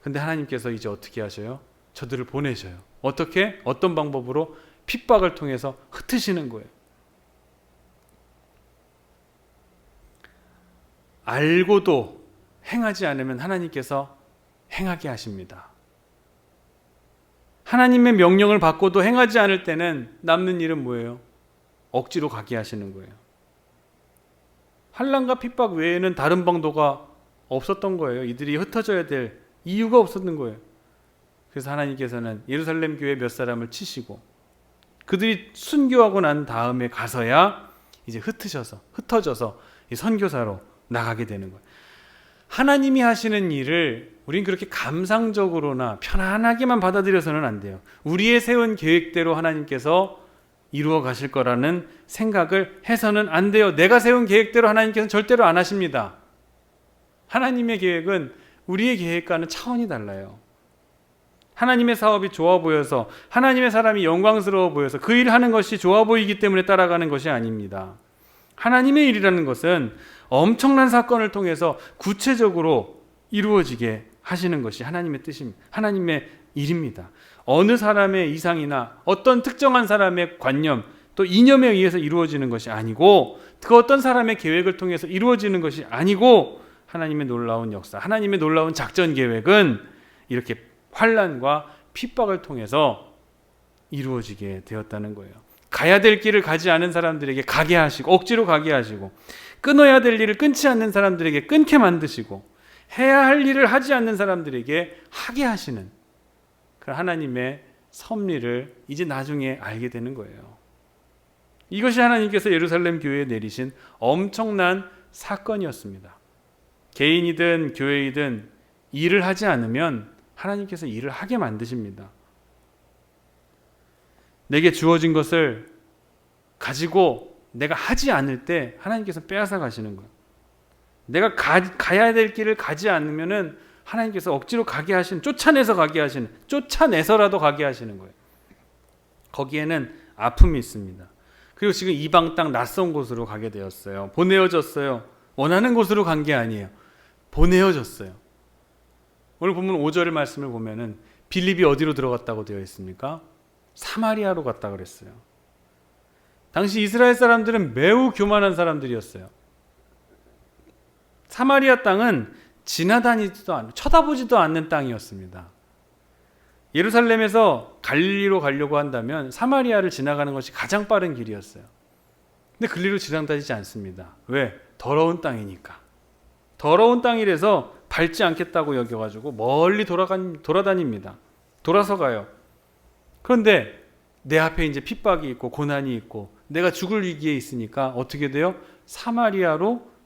근데 하나님께서 이제 어떻게 하셔요? 저들을 보내셔요. 어떻게? 어떤 방법으로? 핍박을 통해서 흩으시는 거예요. 알고도 행하지 않으면 하나님께서 행하게 하십니다. 하나님의 명령을 받고도 행하지 않을 때는 남는 일은 뭐예요? 억지로 가게 하시는 거예요. 환난과 핍박 외에는 다른 방도가 없었던 거예요. 이들이 흩어져야 될 이유가 없었던 거예요. 그래서 하나님께서는 예루살렘 교회 몇 사람을 치시고 그들이 순교하고 난 다음에 가서야 이제 흩어져서 이 선교사로 나가게 되는 거예요. 하나님이 하시는 일을 우린 그렇게 감상적으로나 편안하게만 받아들여서는 안 돼요. 우리의 세운 계획대로 하나님께서 이루어 가실 거라는 생각을 해서는 안 돼요. 내가 세운 계획대로 하나님께서는 절대로 안 하십니다. 하나님의 계획은 우리의 계획과는 차원이 달라요. 하나님의 사업이 좋아 보여서, 하나님의 사람이 영광스러워 보여서 그 일을 하는 것이 좋아 보이기 때문에 따라가는 것이 아닙니다. 하나님의 일이라는 것은 엄청난 사건을 통해서 구체적으로 이루어지게 하시는 것이 하나님의 뜻입니다. 하나님의 일입니다. 어느 사람의 이상이나 어떤 특정한 사람의 관념 또 이념에 의해서 이루어지는 것이 아니고, 그 어떤 사람의 계획을 통해서 이루어지는 것이 아니고, 하나님의 놀라운 역사, 하나님의 놀라운 작전 계획은 이렇게 환난과 핍박을 통해서 이루어지게 되었다는 거예요. 가야 될 길을 가지 않은 사람들에게 가게 하시고, 억지로 가게 하시고, 끊어야 될 일을 끊지 않는 사람들에게 끊게 만드시고, 해야 할 일을 하지 않는 사람들에게 하게 하시는 그 하나님의 섭리를 이제 나중에 알게 되는 거예요. 이것이 하나님께서 예루살렘 교회에 내리신 엄청난 사건이었습니다. 개인이든 교회이든 일을 하지 않으면 하나님께서 일을 하게 만드십니다. 내게 주어진 것을 가지고 내가 하지 않을 때 하나님께서 빼앗아 가시는 거예요. 내가 가야 될 길을 가지 않으면은 하나님께서 억지로 가게 하시는, 쫓아내서 가게 하시는, 쫓아내서라도 가게 하시는 거예요. 거기에는 아픔이 있습니다. 그리고 지금 이방 땅 낯선 곳으로 가게 되었어요. 보내어졌어요. 원하는 곳으로 간 게 아니에요. 보내어졌어요. 오늘 보면 5절의 말씀을 보면은 빌립이 어디로 들어갔다고 되어 있습니까? 사마리아로 갔다 그랬어요. 당시 이스라엘 사람들은 매우 교만한 사람들이었어요. 사마리아 땅은 지나다니지도 않고 쳐다보지도 않는 땅이었습니다. 예루살렘에서 갈릴리로 가려고 한다면 사마리아를 지나가는 것이 가장 빠른 길이었어요. 근데 갈릴리로 지나다니지 않습니다. 왜? 더러운 땅이니까. 더러운 땅이라서 밟지 않겠다고 여겨가지고 멀리 돌아다닙니다. 돌아서 가요. 그런데 내 앞에 이제 핍박이 있고 고난이 있고 내가 죽을 위기에 있으니까 어떻게 돼요? 사마리아로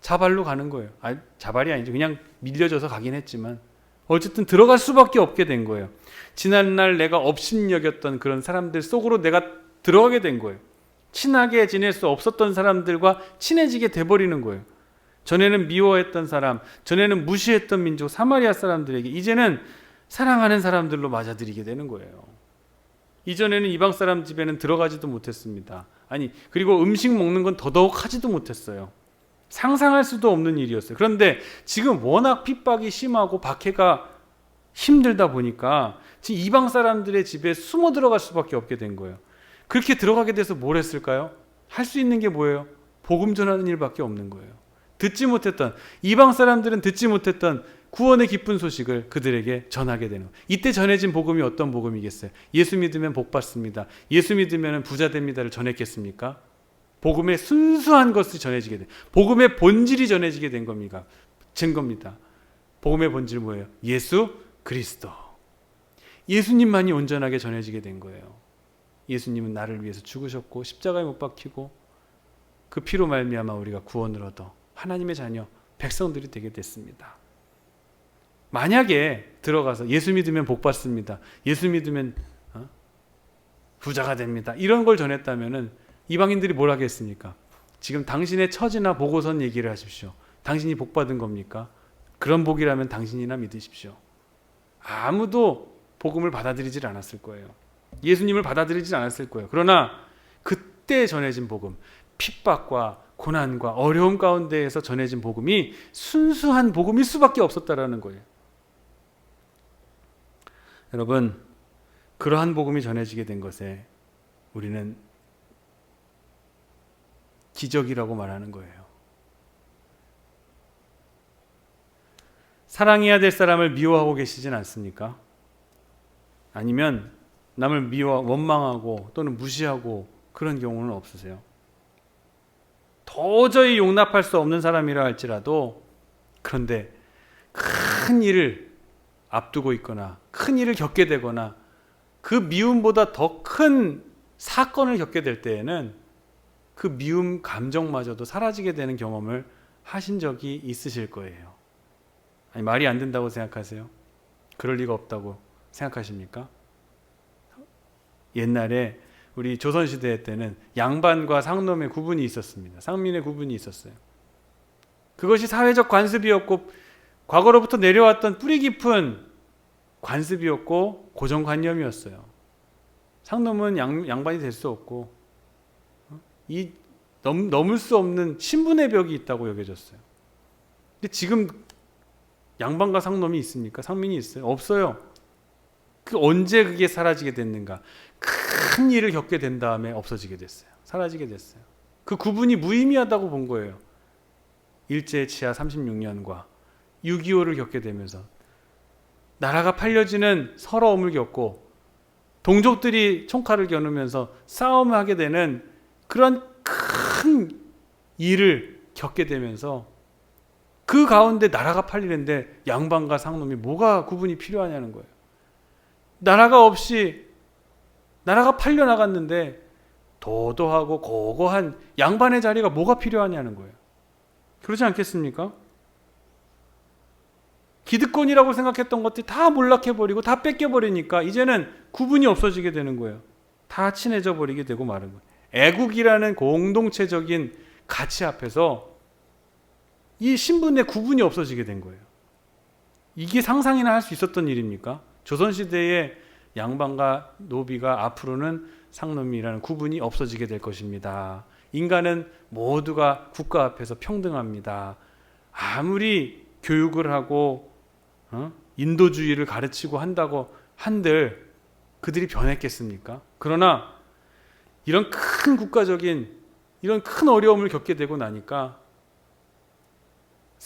자발로 가는 거예요. 자발이 아니죠. 그냥 밀려져서 가긴 했지만 어쨌든 들어갈 수밖에 없게 된 거예요. 지난날 내가 업신여겼던 그런 사람들 속으로 내가 들어가게 된 거예요. 친하게 지낼 수 없었던 사람들과 친해지게 돼버리는 거예요. 전에는 미워했던 사람, 전에는 무시했던 민족 사마리아 사람들에게 이제는 사랑하는 사람들로 맞아들이게 되는 거예요. 이전에는 이방 사람 집에는 들어가지도 못했습니다. 그리고 음식 먹는 건 더더욱 하지도 못했어요. 상상할 수도 없는 일이었어요. 그런데 지금 워낙 핍박이 심하고 박해가 힘들다 보니까 지금 이방 사람들의 집에 숨어 들어갈 수밖에 없게 된 거예요. 그렇게 들어가게 돼서 뭘 했을까요? 할 수 있는 게 뭐예요? 복음 전하는 일밖에 없는 거예요. 듣지 못했던, 이방 사람들은 듣지 못했던 구원의 기쁜 소식을 그들에게 전하게 되는 거예요. 이때 전해진 복음이 어떤 복음이겠어요? 예수 믿으면 복 받습니다. 예수 믿으면 부자 됩니다를 전했겠습니까? 복음의 순수한 것이 전해지게 돼. 복음의 본질이 전해지게 된 겁니다. 증거입니다. 복음의 본질 뭐예요? 예수 그리스도. 예수님만이 온전하게 전해지게 된 거예요. 예수님은 나를 위해서 죽으셨고 십자가에 못 박히고 그 피로 말미암아 우리가 구원을 얻어 하나님의 자녀 백성들이 되게 됐습니다. 만약에 들어가서 예수 믿으면 복 받습니다. 예수 믿으면 부자가 됩니다. 이런 걸 전했다면은 이방인들이 뭘 하겠습니까? 지금 당신의 처지나 보고선 얘기를 하십시오. 당신이 복 받은 겁니까? 그런 복이라면 당신이나 믿으십시오. 아무도 복음을 받아들이질 않았을 거예요. 예수님을 받아들이지 않았을 거예요. 그러나 그때 전해진 복음, 핍박과 고난과 어려움 가운데에서 전해진 복음이 순수한 복음일 수밖에 없었다라는 거예요. 여러분, 그러한 복음이 전해지게 된 것에 우리는 기적이라고 말하는 거예요. 사랑해야 될 사람을 미워하고 계시진 않습니까? 아니면 남을 원망하고 또는 무시하고 그런 경우는 없으세요? 도저히 용납할 수 없는 사람이라 할지라도 그런데 큰 일을 앞두고 있거나 큰 일을 겪게 되거나 그 미움보다 더 큰 사건을 겪게 될 때에는 그 미움 감정마저도 사라지게 되는 경험을 하신 적이 있으실 거예요. 아니, 말이 안 된다고 생각하세요? 그럴 리가 없다고 생각하십니까? 옛날에 우리 조선시대 때는 양반과 상놈의 구분이 있었습니다. 상민의 구분이 있었어요. 그것이 사회적 관습이었고 과거로부터 내려왔던 뿌리 깊은 관습이었고 고정관념이었어요. 상놈은 양반이 될 수 없고 넘을 수 없는 신분의 벽이 있다고 여겨졌어요. 근데 지금 양반과 상놈이 있습니까? 상민이 있어요? 없어요. 언제 그게 사라지게 됐는가? 큰 일을 겪게 된 다음에 없어지게 됐어요. 사라지게 됐어요. 그 구분이 무의미하다고 본 거예요. 일제치하 36년과 6.25를 겪게 되면서 나라가 팔려지는 서러움을 겪고 동족들이 총칼을 겨누면서 싸움을 하게 되는 그런 큰 일을 겪게 되면서 그 가운데 나라가 팔리는데 양반과 상놈이 뭐가 구분이 필요하냐는 거예요. 나라가 없이 나라가 팔려나갔는데 도도하고 고고한 양반의 자리가 뭐가 필요하냐는 거예요. 그렇지 않겠습니까? 기득권이라고 생각했던 것들이 다 몰락해버리고 다 뺏겨버리니까 이제는 구분이 없어지게 되는 거예요. 다 친해져 버리게 되고 마는 거예요. 애국이라는 공동체적인 가치 앞에서 이 신분의 구분이 없어지게 된 거예요. 이게 상상이나 할 수 있었던 일입니까? 조선시대의 양반과 노비가 앞으로는 상놈이라는 구분이 없어지게 될 것입니다. 인간은 모두가 국가 앞에서 평등합니다. 아무리 교육을 하고 인도주의를 가르치고 한다고 한들 그들이 변했겠습니까? 그러나 이런 큰 국가적인 이런 큰 어려움을 겪게 되고 나니까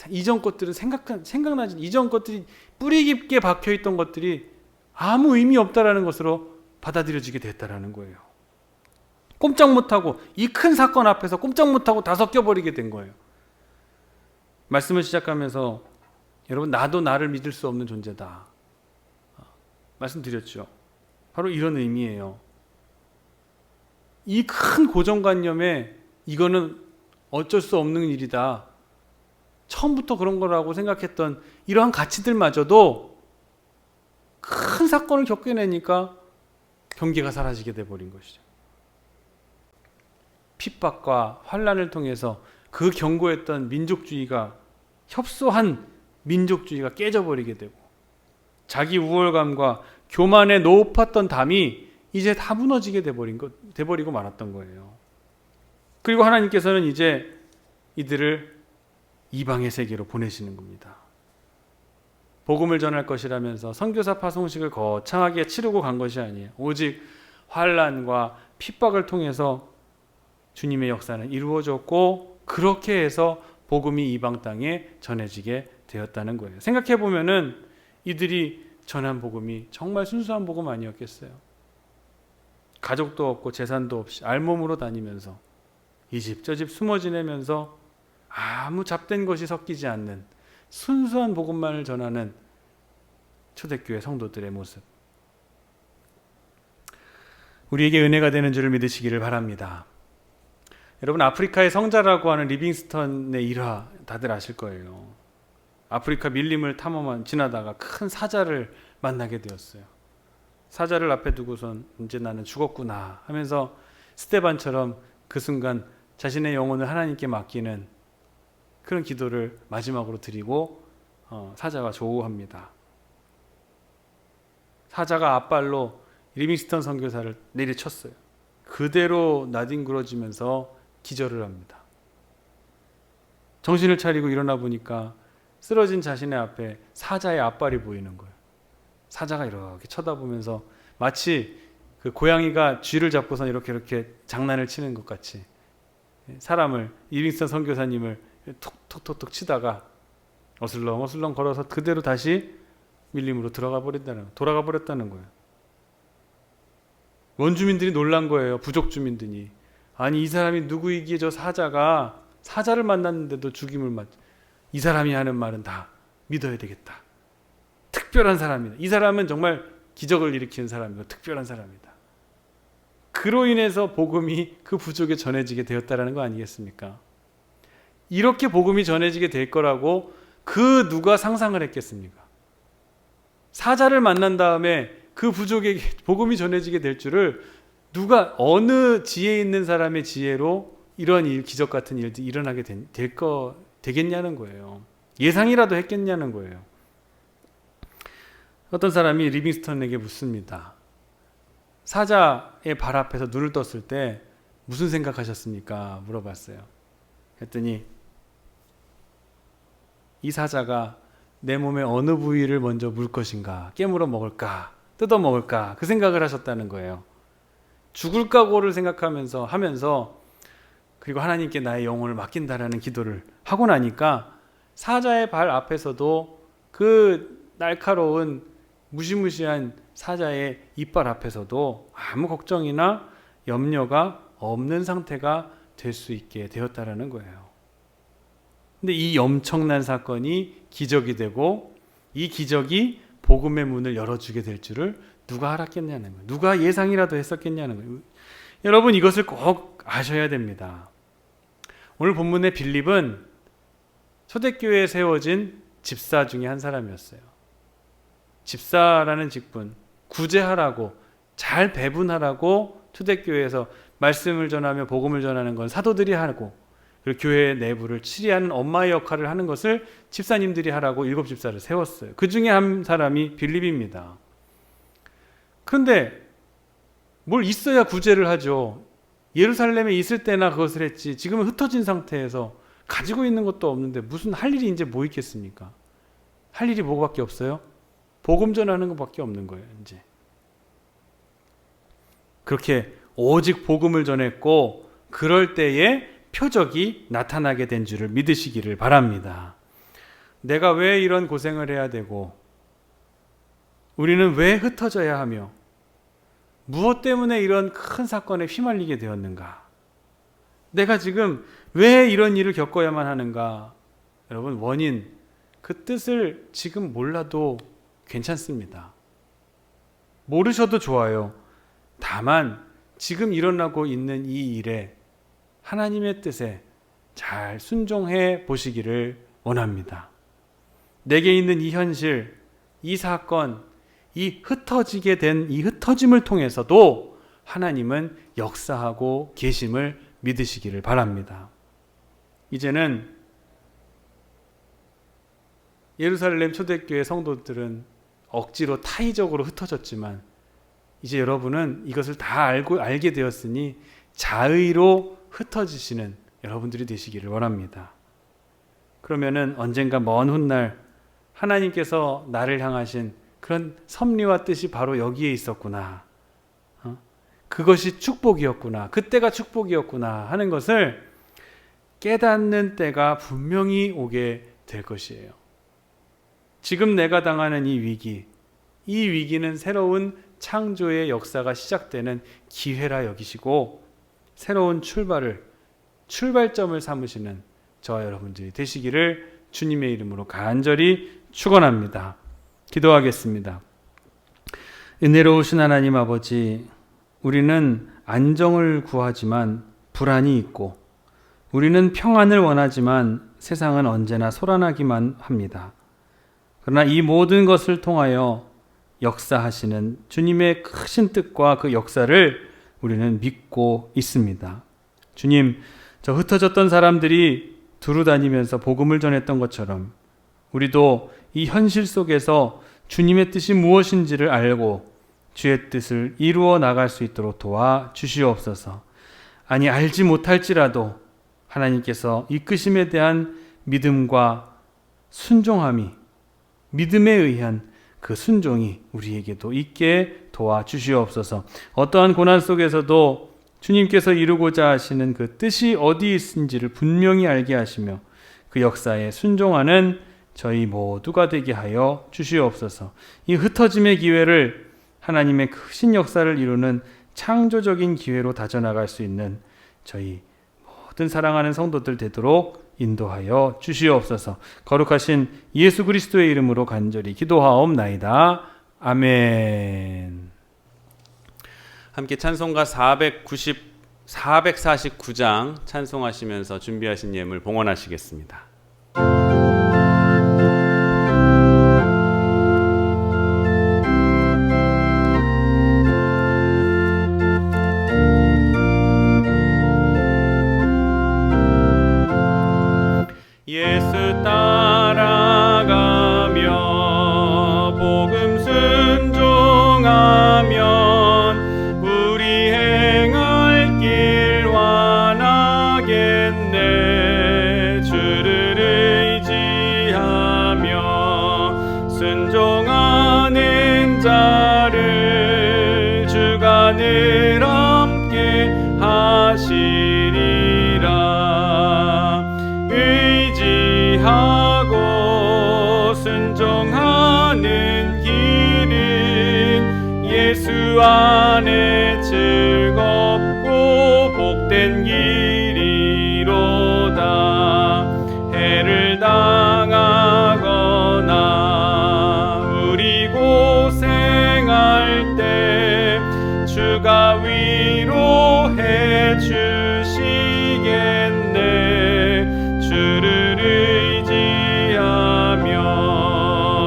이전 것들은 생각나지 이전 것들이 뿌리 깊게 박혀있던 것들이 아무 의미 없다라는 것으로 받아들여지게 됐다라는 거예요. 꼼짝 못하고 이 큰 사건 앞에서 꼼짝 못하고 다 섞여버리게 된 거예요. 말씀을 시작하면서 여러분 나도 나를 믿을 수 없는 존재다 말씀드렸죠. 바로 이런 의미예요. 이 큰 고정관념에 이거는 어쩔 수 없는 일이다. 처음부터 그런 거라고 생각했던 이러한 가치들마저도 큰 사건을 겪어내니까 경계가 사라지게 돼버린 것이죠. 핍박과 환난을 통해서 그 견고했던 민족주의가 협소한 민족주의가 깨져버리게 되고 자기 우월감과 교만에 높았던 담이 이제 다 무너지게 돼버리고 말았던 거예요. 그리고 하나님께서는 이제 이들을 이방의 세계로 보내시는 겁니다. 복음을 전할 것이라면서 선교사 파송식을 거창하게 치르고 간 것이 아니에요. 오직 환난과 핍박을 통해서 주님의 역사는 이루어졌고 그렇게 해서 복음이 이방 땅에 전해지게 되었다는 거예요. 생각해 보면은 이들이 전한 복음이 정말 순수한 복음 아니었겠어요? 가족도 없고 재산도 없이 알몸으로 다니면서 이 집 저 집 숨어 지내면서 아무 잡된 것이 섞이지 않는 순수한 복음만을 전하는 초대교회 성도들의 모습. 우리에게 은혜가 되는 줄을 믿으시기를 바랍니다. 여러분, 아프리카의 성자라고 하는 리빙스턴의 일화 다들 아실 거예요. 아프리카 밀림을 지나다가 큰 사자를 만나게 되었어요. 사자를 앞에 두고선 이제 나는 죽었구나 하면서 스테반처럼 그 순간 자신의 영혼을 하나님께 맡기는 그런 기도를 마지막으로 드리고 사자가 조우합니다. 사자가 앞발로 리빙스턴 선교사를 내리쳤어요. 그대로 나뒹굴어지면서 기절을 합니다. 정신을 차리고 일어나 보니까 쓰러진 자신의 앞에 사자의 앞발이 보이는 거예요. 사자가 이렇게 쳐다보면서 마치 그 고양이가 쥐를 잡고선 이렇게 장난을 치는 것 같이 사람을, 리빙스턴 선교사님을 톡톡톡톡 치다가 어슬렁어슬렁 걸어서 그대로 다시 밀림으로 돌아가 버렸다는 거예요. 원주민들이 놀란 거예요. 부족 주민들이. 아니, 이 사람이 누구이기에 저 사자가 사자를 만났는데도 죽임을 이 사람이 하는 말은 다 믿어야 되겠다. 특별한 사람이다. 이 사람은 정말 기적을 일으키는 사람이고 특별한 사람이다. 그로 인해서 복음이 그 부족에 전해지게 되었다라는 거 아니겠습니까? 이렇게 복음이 전해지게 될 거라고 그 누가 상상을 했겠습니까? 사자를 만난 다음에 그 부족에게 복음이 전해지게 될 줄을 누가, 어느 지혜 있는 사람의 지혜로 이런 기적 같은 일들이 일어나게 되겠냐는 거예요. 예상이라도 했겠냐는 거예요. 어떤 사람이 리빙스턴에게 묻습니다. 사자의 발 앞에서 눈을 떴을 때 무슨 생각하셨습니까? 물어봤어요. 했더니 이 사자가 내 몸의 어느 부위를 먼저 물 것인가, 깨물어 먹을까, 뜯어 먹을까, 그 생각을 하셨다는 거예요. 죽을 각오를 하면서 그리고 하나님께 나의 영혼을 맡긴다라는 기도를 하고 나니까 사자의 발 앞에서도 그 날카로운 무시무시한 사자의 이빨 앞에서도 아무 걱정이나 염려가 없는 상태가 될 수 있게 되었다라는 거예요. 근데 이 엄청난 사건이 기적이 되고 이 기적이 복음의 문을 열어주게 될 줄을 누가 알았겠냐는 거예요. 누가 예상이라도 했었겠냐는 거예요. 여러분, 이것을 꼭 아셔야 됩니다. 오늘 본문의 빌립은 초대교회에 세워진 집사 중에 한 사람이었어요. 집사라는 직분, 구제하라고, 잘 배분하라고 초대교회에서 말씀을 전하며 복음을 전하는 건 사도들이 하고, 그리고 교회 내부를 치리하는 엄마의 역할을 하는 것을 집사님들이 하라고 7 집사를 세웠어요. 그 중에 한 사람이 빌립입니다. 그런데 뭘 있어야 구제를 하죠. 예루살렘에 있을 때나 그것을 했지, 지금은 흩어진 상태에서 가지고 있는 것도 없는데 무슨 할 일이 이제 뭐 있겠습니까? 할 일이 뭐밖에 없어요? 복음 전하는 것밖에 없는 거예요. 이제 그렇게 오직 복음을 전했고, 그럴 때에 표적이 나타나게 된 줄을 믿으시기를 바랍니다. 내가 왜 이런 고생을 해야 되고, 우리는 왜 흩어져야 하며, 무엇 때문에 이런 큰 사건에 휘말리게 되었는가? 내가 지금 왜 이런 일을 겪어야만 하는가? 여러분, 원인, 그 뜻을 지금 몰라도 괜찮습니다. 모르셔도 좋아요. 다만 지금 일어나고 있는 이 일에 하나님의 뜻에 잘 순종해 보시기를 원합니다. 내게 있는 이 현실, 이 사건, 이 흩어지게 된 이 흩어짐을 통해서도 하나님은 역사하고 계심을 믿으시기를 바랍니다. 이제는 예루살렘 초대교회 성도들은 억지로 타의적으로 흩어졌지만, 이제 여러분은 이것을 다 알게 되었으니 자의로 흩어지시는 여러분들이 되시기를 원합니다. 그러면은 언젠가 먼 훗날 하나님께서 나를 향하신 그런 섭리와 뜻이 바로 여기에 있었구나. 그것이 축복이었구나, 그때가 축복이었구나 하는 것을 깨닫는 때가 분명히 오게 될 것이에요. 지금 내가 당하는 이 위기는 새로운 창조의 역사가 시작되는 기회라 여기시고 새로운 출발점을 삼으시는 저와 여러분들이 되시기를 주님의 이름으로 간절히 축원합니다. 기도하겠습니다. 은혜로우신 하나님 아버지, 우리는 안정을 구하지만 불안이 있고, 우리는 평안을 원하지만 세상은 언제나 소란하기만 합니다. 그러나 이 모든 것을 통하여 역사하시는 주님의 크신 뜻과 그 역사를 우리는 믿고 있습니다. 주님, 저 흩어졌던 사람들이 두루 다니면서 복음을 전했던 것처럼 우리도 이 현실 속에서 주님의 뜻이 무엇인지를 알고 주의 뜻을 이루어 나갈 수 있도록 도와주시옵소서. 아니, 알지 못할지라도 하나님께서 이끄심에 대한 믿음과 순종함이, 믿음에 의한 그 순종이 우리에게도 있게 도와주시옵소서. 어떠한 고난 속에서도 주님께서 이루고자 하시는 그 뜻이 어디 있는지를 분명히 알게 하시며 그 역사에 순종하는 저희 모두가 되게 하여 주시옵소서. 이 흩어짐의 기회를 하나님의 크신 역사를 이루는 창조적인 기회로 다져나갈 수 있는 저희 모든 사랑하는 성도들 되도록 인도하여 주시옵소서. 거룩하신 예수 그리스도의 이름으로 간절히 기도하옵나이다. 아멘. 함께 찬송가 449장 찬송하시면서 준비하신 예물 봉헌하시겠습니다. 예수 따라가며 복음 순종하면 우리 행할 길 완하겠네. 주를 의지하며 순종하는 자를 주가 늘 함께 하시리라. 의지하고 순종하는 길은 예수 안에 즐겁고 복된 길이로다. 해를 당하거나 우리 고생할 때 주가 위로해 주시겠네. 주를 의지하며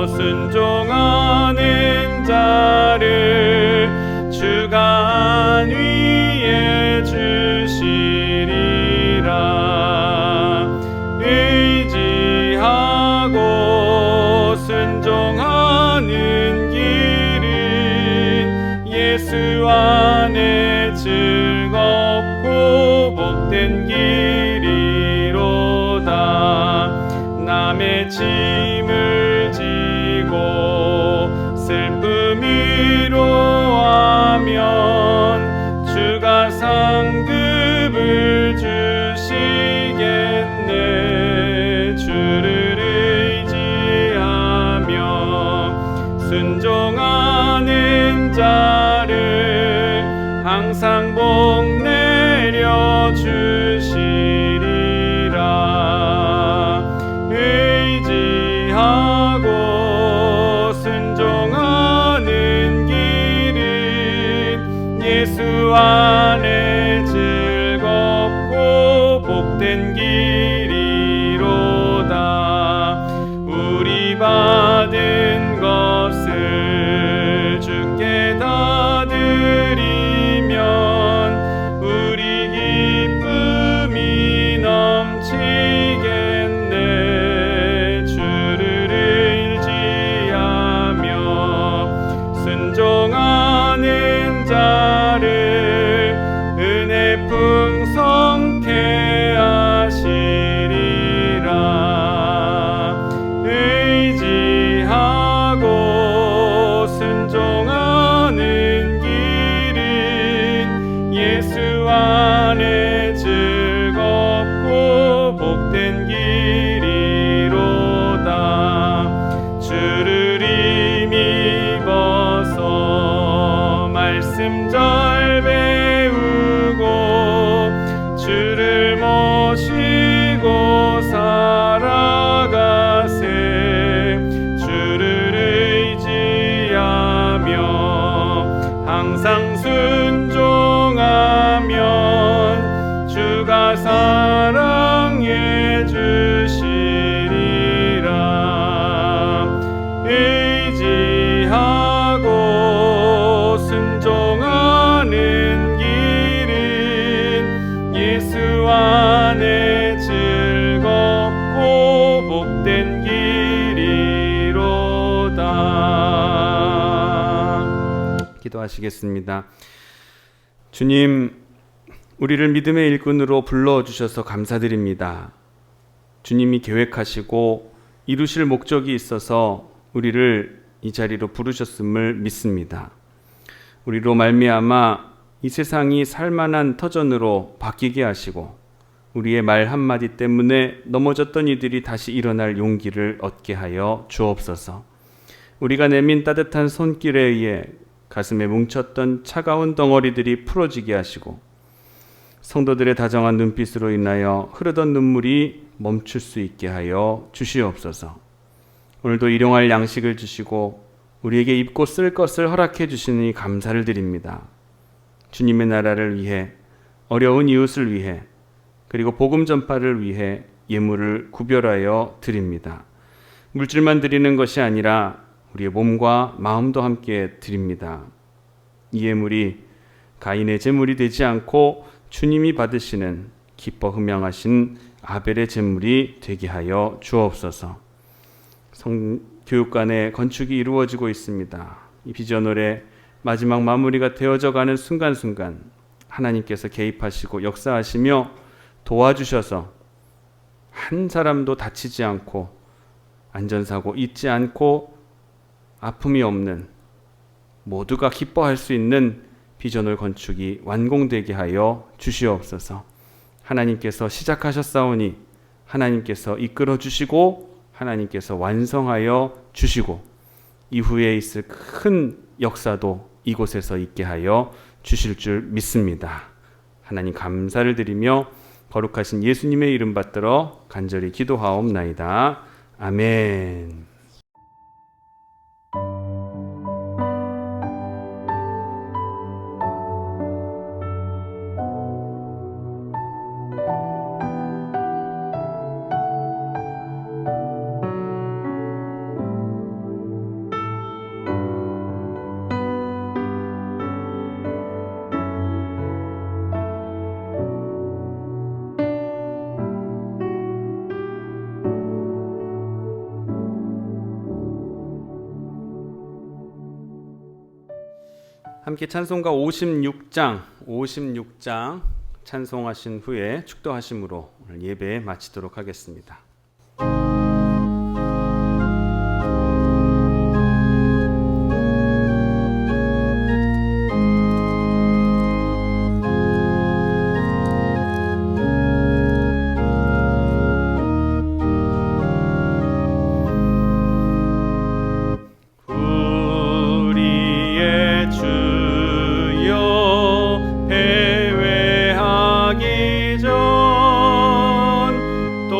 순종하는 자를 주가 안위해 주시리라. 의지하고 순종하는 길은 예수 안에 즐겁고 복된 길이로다. 남의 짐을 지고 슬픔 위로하면 주가 상급을 주시겠네. 주를 의지하며 순종하는 자를 항상 복 내려 주시리라. 의지하고 순종하는 길은 예수 안에 즐겁고 복된 길이로다. 우리 받은 것을 주께 다 드리면 우리 기쁨이 넘치겠네. 주를 의지하며 순종하는 자를 은혜 풍성케 하시리라. 의지하고 순종하는 길은 말씀 잘 배우고 주를 모시고 살아가세. 주를 의지하며 항상 순종하면 주가 사랑해 주시리라. 의지하고 순종하는 길은 예수 안에 즐겁고 복된 길이로다. 기도하시겠습니다. 주님, 우리를 믿음의 일꾼으로 불러주셔서 감사드립니다. 주님이 계획하시고 이루실 목적이 있어서 우리를 이 자리로 부르셨음을 믿습니다. 우리로 말미암아 이 세상이 살만한 터전으로 바뀌게 하시고 우리의 말 한마디 때문에 넘어졌던 이들이 다시 일어날 용기를 얻게 하여 주옵소서. 우리가 내민 따뜻한 손길에 의해 가슴에 뭉쳤던 차가운 덩어리들이 풀어지게 하시고 성도들의 다정한 눈빛으로 인하여 흐르던 눈물이 멈출 수 있게 하여 주시옵소서. 오늘도 일용할 양식을 주시고 우리에게 입고 쓸 것을 허락해 주시니 감사를 드립니다. 주님의 나라를 위해, 어려운 이웃을 위해, 그리고 복음 전파를 위해 예물을 구별하여 드립니다. 물질만 드리는 것이 아니라 우리의 몸과 마음도 함께 드립니다. 이 예물이 가인의 제물이 되지 않고 주님이 받으시는 기뻐 흠양하신 아벨의 제물이 되게 하여 주옵소서. 교육관의 건축이 이루어지고 있습니다. 이 비전홀의 마지막 마무리가 되어져 가는 순간순간 하나님께서 개입하시고 역사하시며 도와주셔서 한 사람도 다치지 않고 안전사고 잊지 않고 아픔이 없는 모두가 기뻐할 수 있는 비전홀 건축이 완공되게 하여 주시옵소서. 하나님께서 시작하셨사오니 하나님께서 이끌어 주시고 하나님께서 완성하여 주시고 이후에 있을 큰 역사도 이곳에서 있게 하여 주실 줄 믿습니다. 하나님 감사를 드리며 거룩하신 예수님의 이름 받들어 간절히 기도하옵나이다. 아멘. 함께 찬송가 56장 찬송하신 후에 축도하심으로 오늘 예배 마치도록 하겠습니다. 또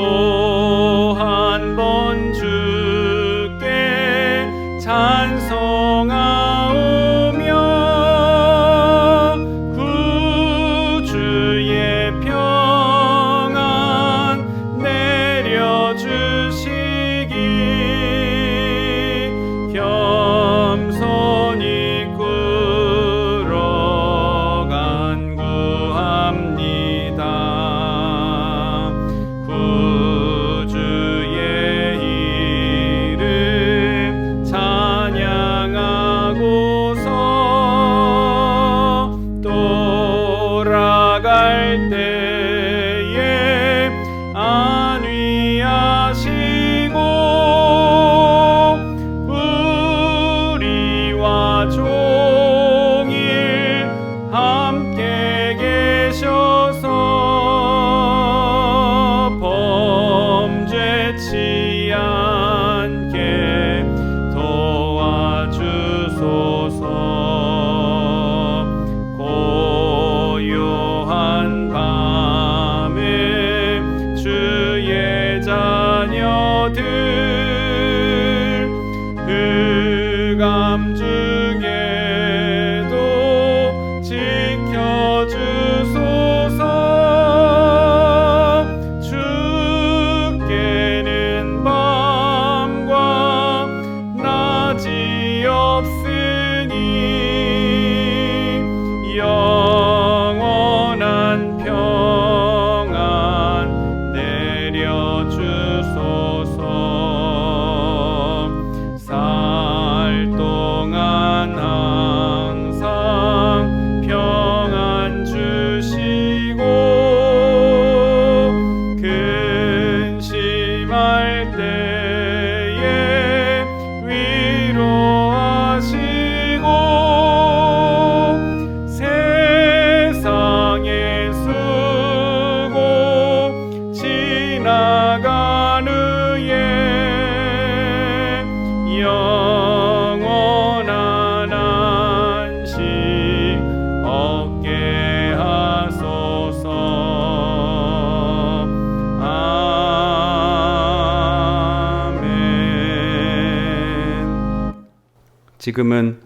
지금은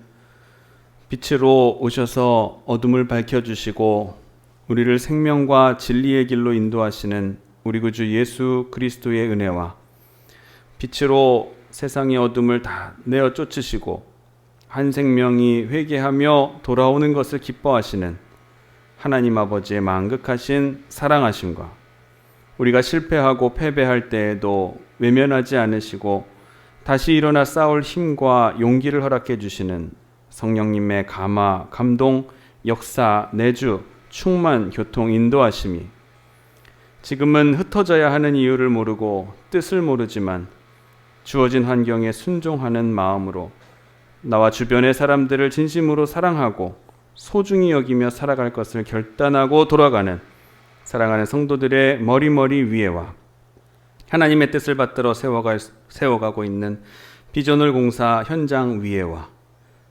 빛으로 오셔서 어둠을 밝혀주시고 우리를 생명과 진리의 길로 인도하시는 우리 구주 예수 그리스도의 은혜와 빛으로 세상의 어둠을 다 내어 쫓으시고 한 생명이 회개하며 돌아오는 것을 기뻐하시는 하나님 아버지의 만극하신 사랑하심과 우리가 실패하고 패배할 때에도 외면하지 않으시고 다시 일어나 싸울 힘과 용기를 허락해 주시는 성령님의 감화, 감동, 역사, 내주, 충만, 교통, 인도하심이 지금은 흩어져야 하는 이유를 모르고 뜻을 모르지만 주어진 환경에 순종하는 마음으로 나와 주변의 사람들을 진심으로 사랑하고 소중히 여기며 살아갈 것을 결단하고 돌아가는 사랑하는 성도들의 머리머리 위에와 하나님의 뜻을 받들어 세워가고 있는 비전홀 공사 현장 위에와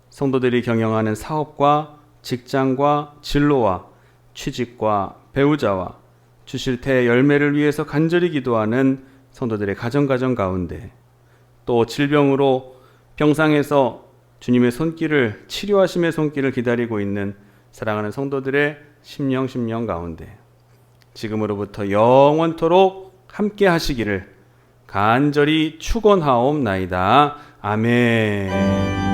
성도들이 경영하는 사업과 직장과 진로와 취직과 배우자와 주실 태의 열매를 위해서 간절히 기도하는 성도들의 가정 가운데 또 질병으로 병상에서 주님의 손길을 치료하심의 손길을 기다리고 있는 사랑하는 성도들의 심령 가운데 지금으로부터 영원토록 함께 하시기를 간절히 축원하옵나이다. 아멘.